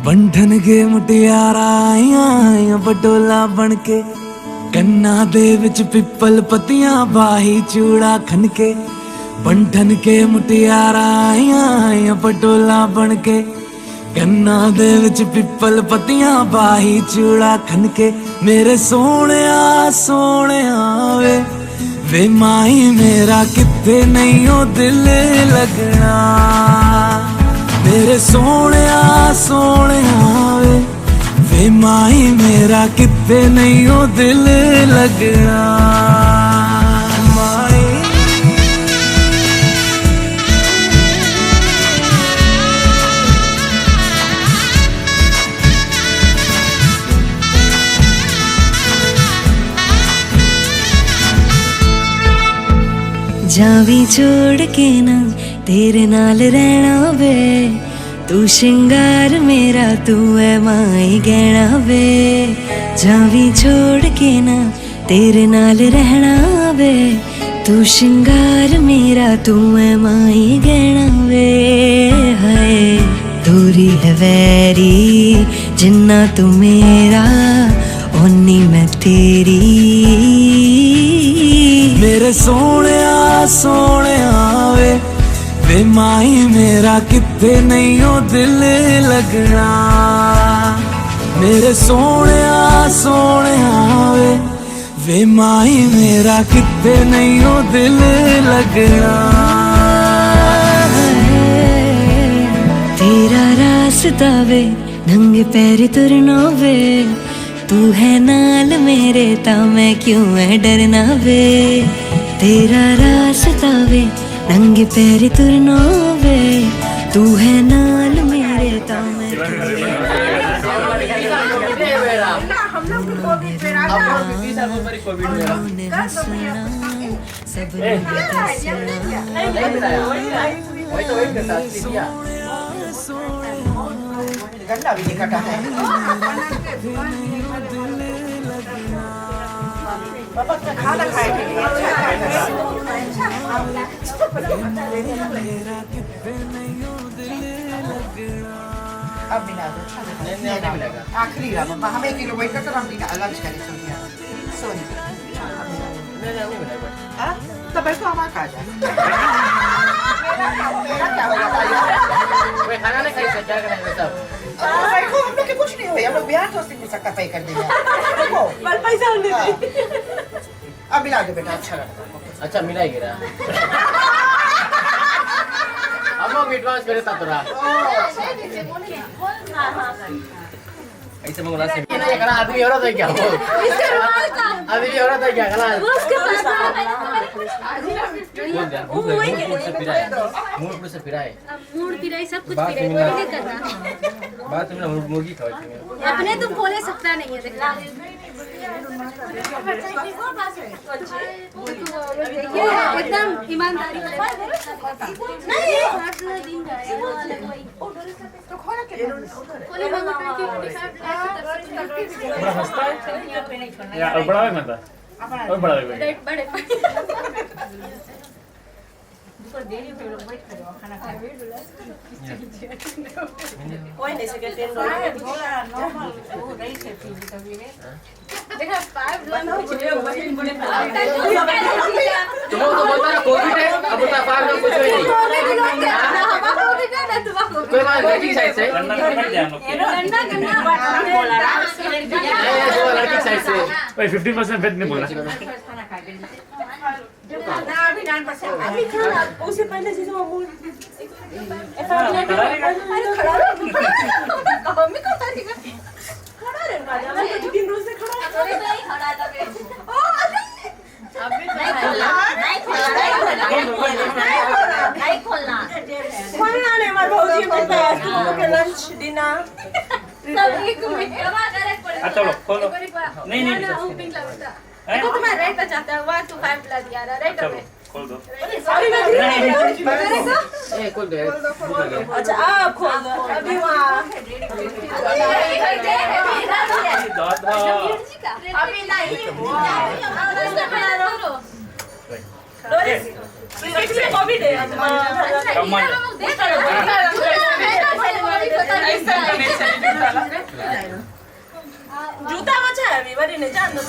बंधन के मुटियारा आइया बडोला बन के कन्ना दे विच पिपल पतियां बाही चूड़ा खनके। बंधन के मुटियारा आइया बडोला बन के कन्ना दे विच पिपल पतियां बाही चूड़ा खनके। मेरे सोहणिया सोहणिया वे माही मेरा किथे नहीं ओ दिल लगना। मेरे सोहणिया सोहणिया वे माही मेरा किथे नहीं ओ दिल लगना। माही जावी छोड़ के ना तेरे नाल रहना वे। तू श्रृंगार मेरा तू है माई गहना वे। जावी छोड़ के ना तेरे नाल रहना वे। तू श्रृंगार मेरा तू है माई गहना वे। हाय दूरी है वैरी जिन्ना तू मेरा ओनी मैं तेरी। मेरे सोहणिया सोहणिया वे माही मेरा किथे नहीं ओ दिल लगना। मेरे सोहणिया सोहणिया वे माही मेरा किथे नहीं ओ दिल लगना। तेरा रास्ता वे नंगे पैर तुरना वे। तू है नाल मेरे ता मैं क्यों है डरना वे। तेरा रास्ता वे नंगे पैर तुरना वे। तू है नाल मेरे ता मैं गंदा भी नहीं कटा है खाना खाए के लिए अब मिला दो नहीं मिलेगा आखिरी रहा मम्मा हमें 1 किलो वेट कर हम लंच करें सोनी हाँ तो बैठो हमारा खा जाए मेरा क्या होगा खाना नहीं खाई क्या करेंगे सब देखो हम लोग के कुछ नहीं हुआ हम लोग बिहार तो सिंह सकता पे कर देंगे देखो पैसा नहीं अब मिला दो बेटा अच्छा लगता अच्छा मिला ही गिरा अब वो एडवांस मेरे साथ रहा ऐसे मंगला से ये करा आदमी औरत है क्या वो आदमी औरत है क्या करा मूड से पिराए सब कुछ पिराए नहीं करना बात तुमने मुर्गी खाई थी अपने तुम बोले सकता नहीं है देखना एकदम ईमानदारी बड़ा हंसता है या और बड़ा है मतलब और बड़ा है बड़े कोई नहीं सके 10 डॉलर नॉर्मल वो रही से देखा 5 डॉलर तुम तो बोलता ना कोविड है अब बता 5 डॉलर कुछ नहीं कोई बात लड़की साइड से गन्ना मत जानो लड़की साइड से भाई 15% फेट नहीं बोला ना अभी 9% अभी खाना उससे पहले से जो मूड खड़ा रहना मैं तो 3 रोज से खड़ा नहीं खोलना नहीं मार भौजी बोलता है तुम लोग के लंच डिनर सब एक में चलो खोलो नहीं देखो तुम्हारा रेट चाहता है 1 to 5 प्लस दिया रहा रेट में खोल दो ए खोल दे अच्छा आप खोल दो अभी वहाँ अभी नहीं कोविड है जूता बचा है अभी बड़ी नहीं जान दो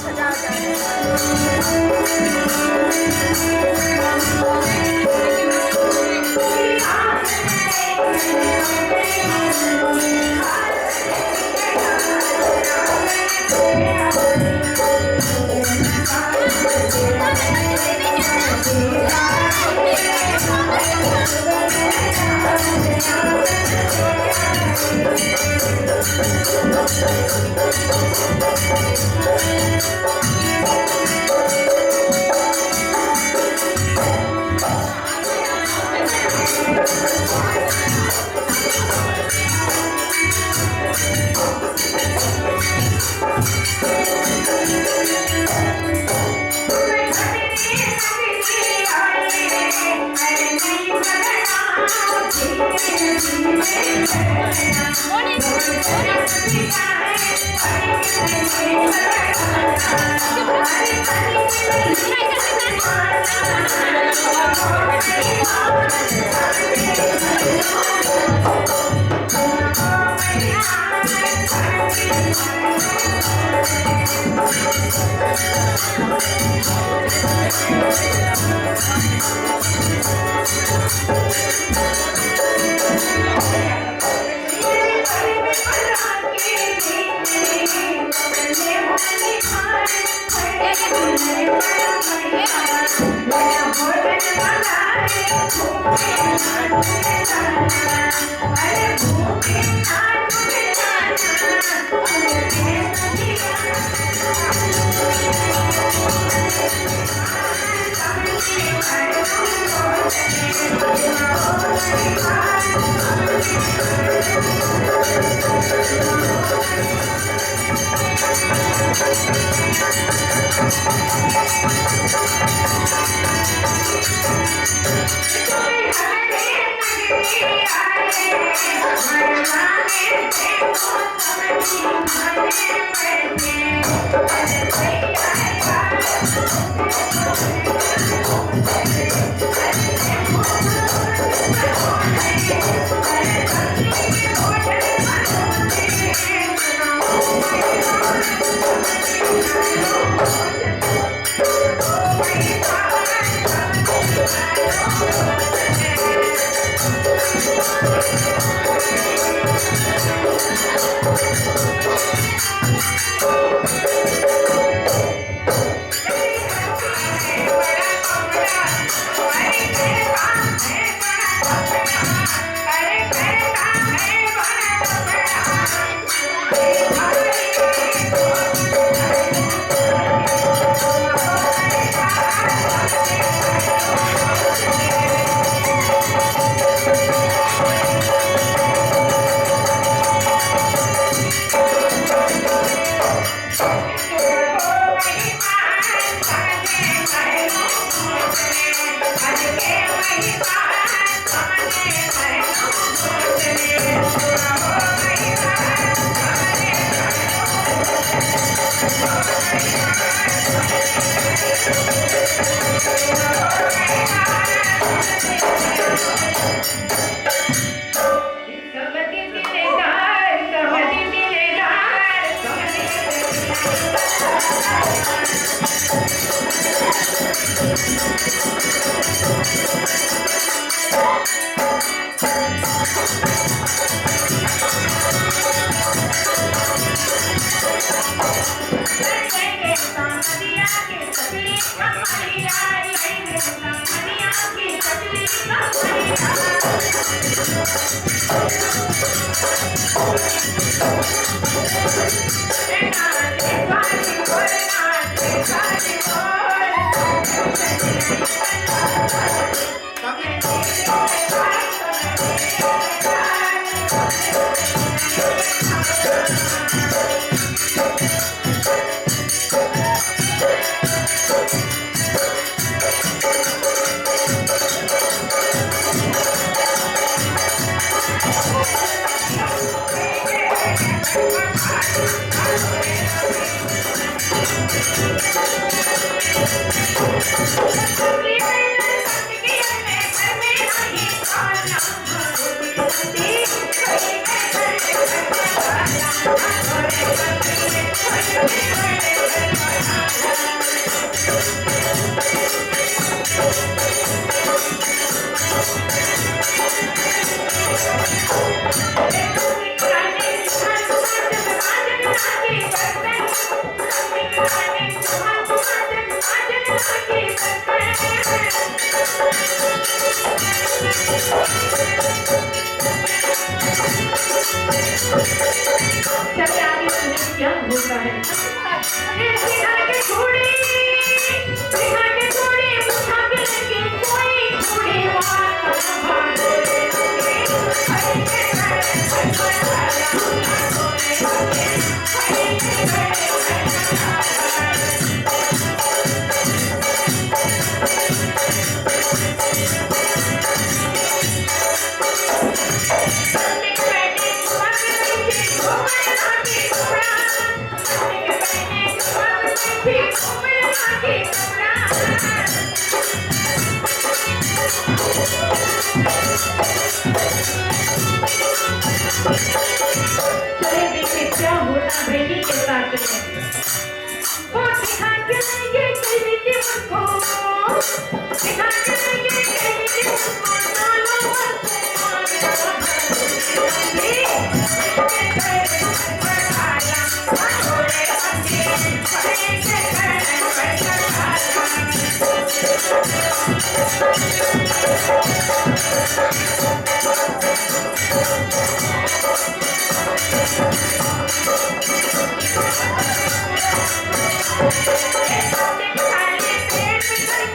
Thank you.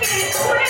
Thank you.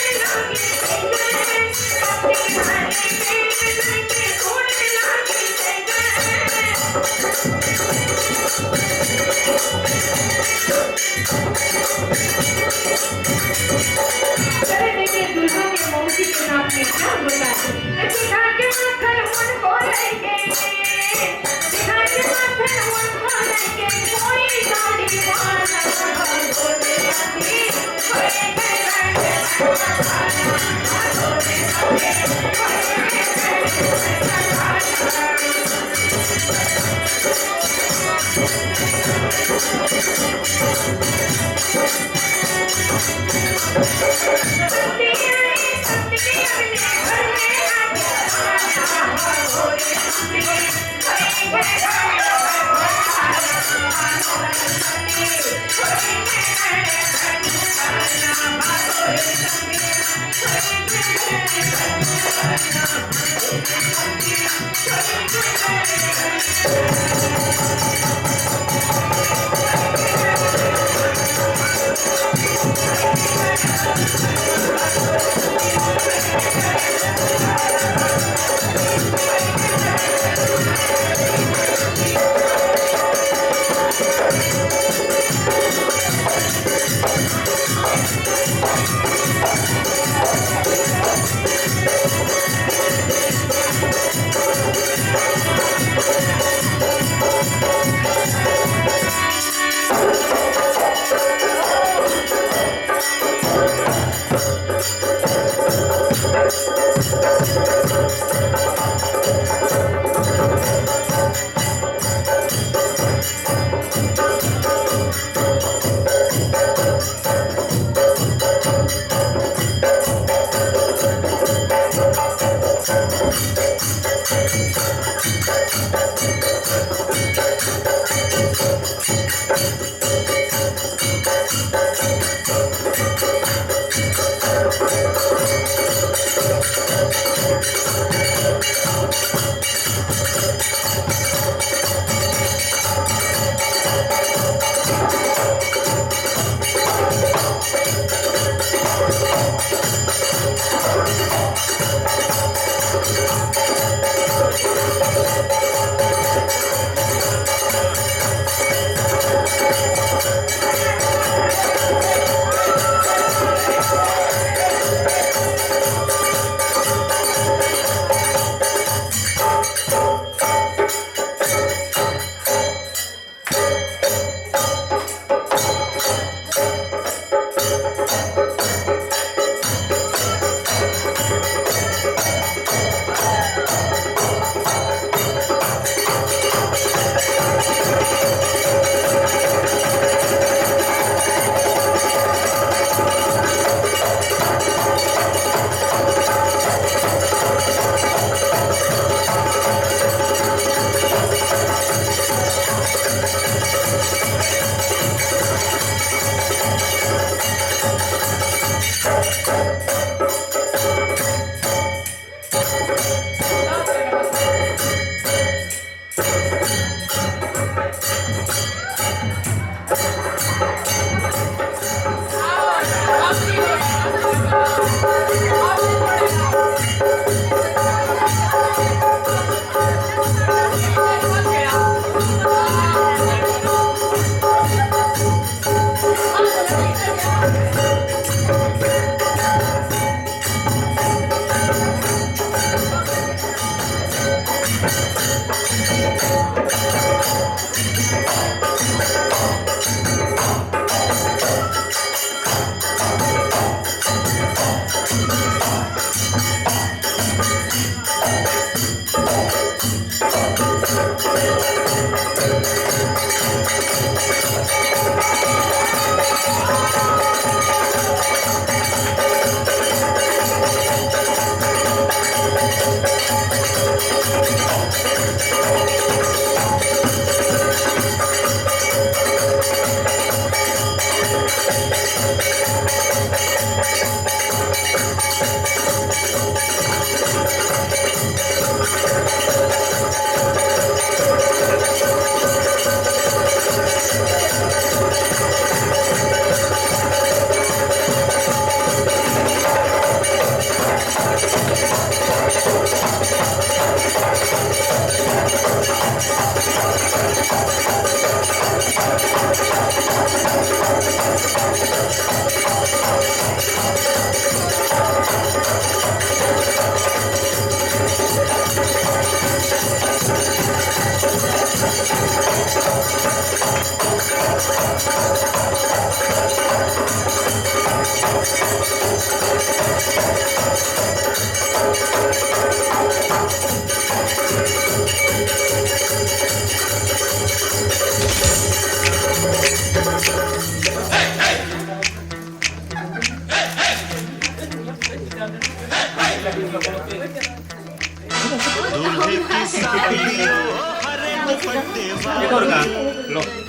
दूल्हे की साड़ियों हरे दुपट्टे वाली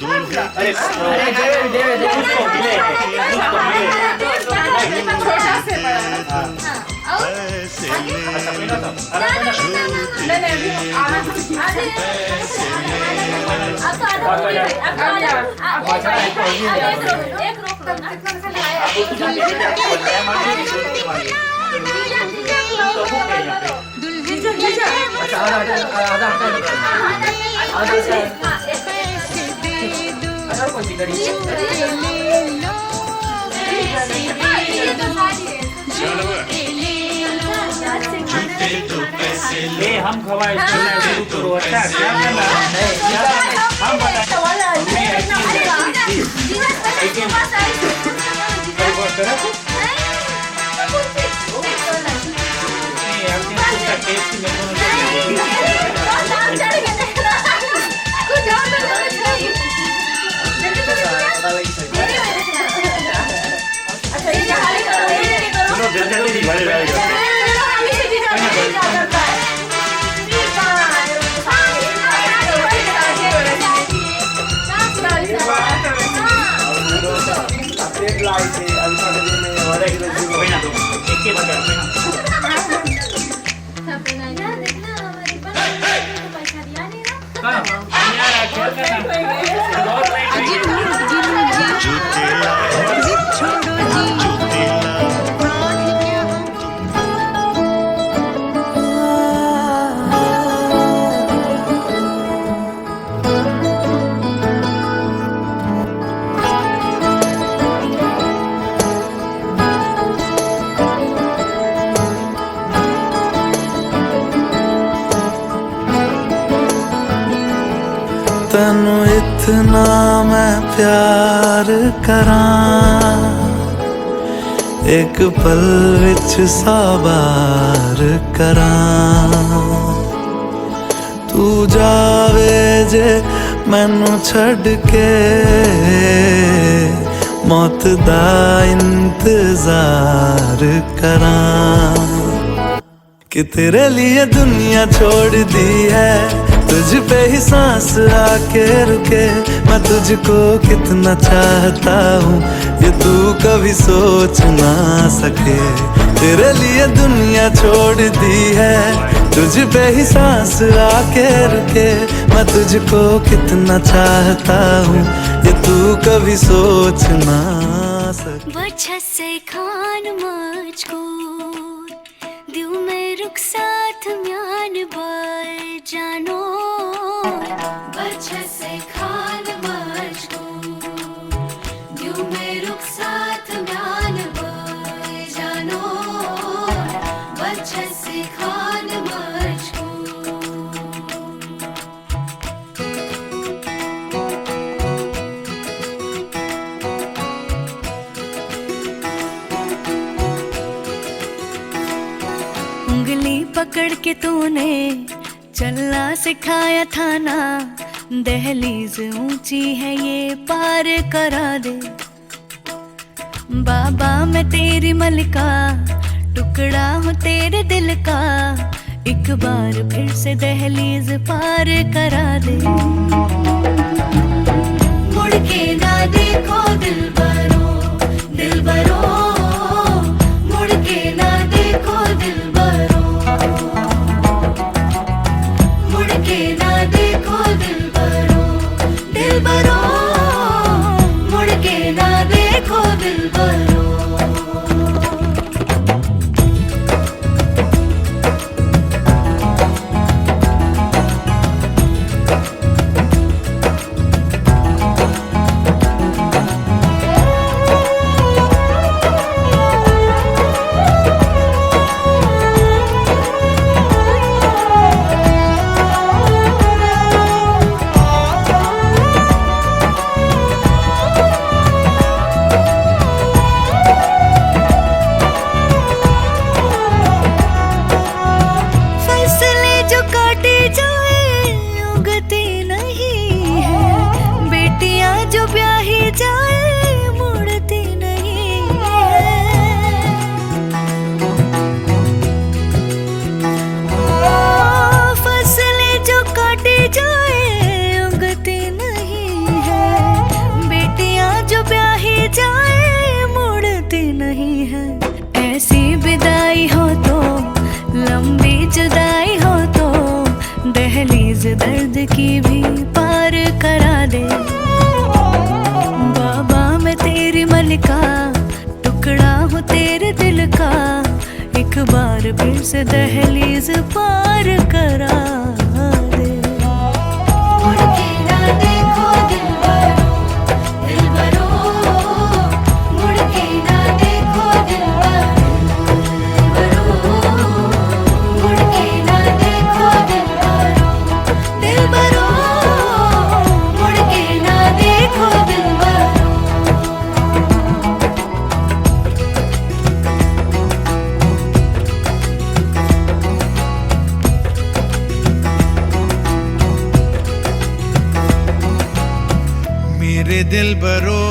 दूल्हे की साड़ियों ये हम खवाए शुरू करो। अच्छा क्या करना हम तैनू इतना मैं प्यार करां, एक पल विच साबार करां। तू जावे जे मैनू छड़ के, मौत दा इंतजार करां। कि तेरे लिए दुनिया छोड़ दी है, तुझ पे ही सांस आके रुके। मैं तुझको कितना चाहता हूँ ये तू कभी सोच ना सके। तेरे लिए दुनिया छोड़ दी है, तुझ पे ही सांस आके रुके। मैं तुझको कितना चाहता हूँ ये तू कभी सोच ना सके। बच्चा से खान मुझको दिल में रुक साथ म्यान बार जानो। बच्चा से खान मुझको दिल में रुक साथ म्यान बार जानो। बच्चा से खान मुझको उंगली पकड़ के तूने चलना सिखाया था ना। दहलीज ऊंची है ये पार करा दे। बाबा मैं तेरी मलिका, टुकड़ा हूँ तेरे दिल का। एक बार फिर से दहलीज पार करा दे। मुड़ के ना देखो दिलबरो, दिलबरो। मुड़ के ना देखो दिलबरो, मुड़ के ना देखो दिलबरो, दिलबरो। मुड़ के ना देखो दिलबरो। से दहलीज पार करा दे। मुड़ के ना देखो दिलबरो, दिलबरो, मुड़ के ना देखो दिलबरो, मुड़ के ना देखो दिलबरो, दिलबरो, मुड़ के ना देखो दिलबरो। मेरे दिल बरो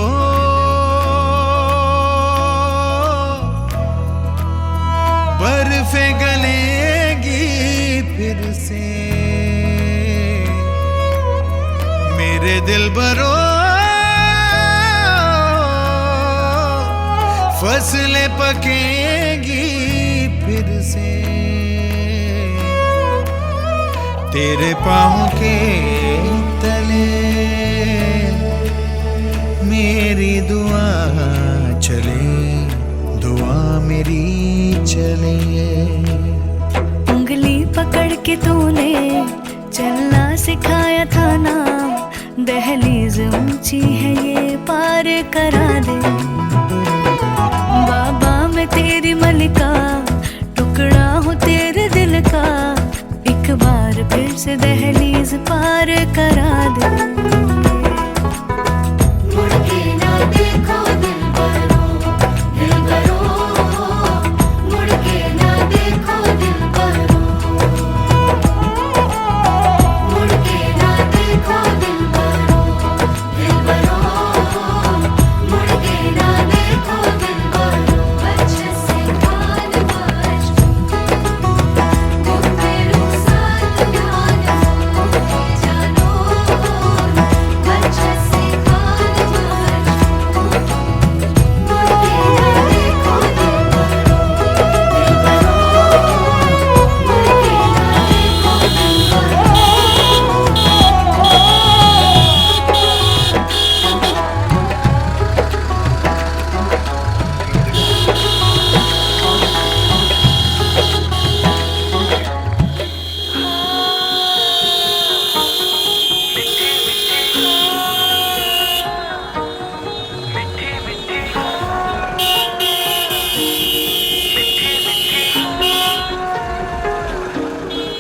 बर्फे गलेगी फिर से, मेरे दिल बरो फसलें पकेगी फिर से, तेरे पाँव के तले मेरी दुआ चले, दुआ मेरी चले। उंगली पकड़ के तूने चलना सिखाया था ना, दहलीज ऊंची है ये पार करा दे। बाबा मैं तेरी मलिका, टुकड़ा हूँ तेरे दिल का, एक बार फिर से दहलीज पार करा दे।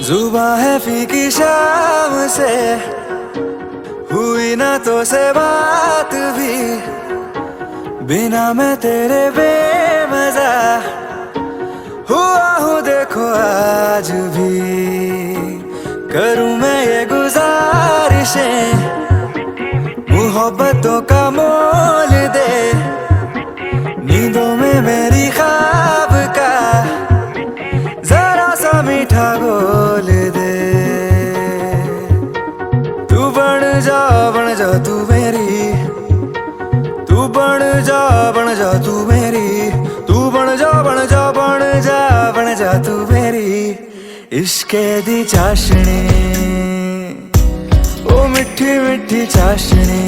जुबां है फीकी शाम से, हुई ना तो से बात भी, बिना मैं तेरे बेमजा हुआ हूँ देखो आज भी। करूँ मैं ये गुजारिशें, मोहब्बतों का मोल दे, नींदों में मेरी ख्वाब का जरा सा मीठा बोल दे। तू बन जा तू मेरी, तू बन जा तू मेरी, तू बन जा तू मेरी इश्के दी चाशनी, ओ मिठी मिठी चाशनी।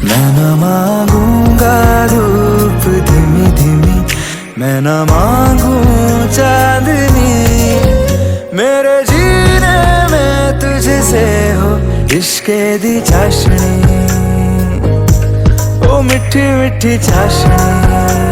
मैं न मांगूंगा धूप धीमी धीमी, मैं न मांगू चांदनी, मेरे जीने में तुझसे हो इश्के दी चाशनी, ओ मिठी मिठी चाशनी।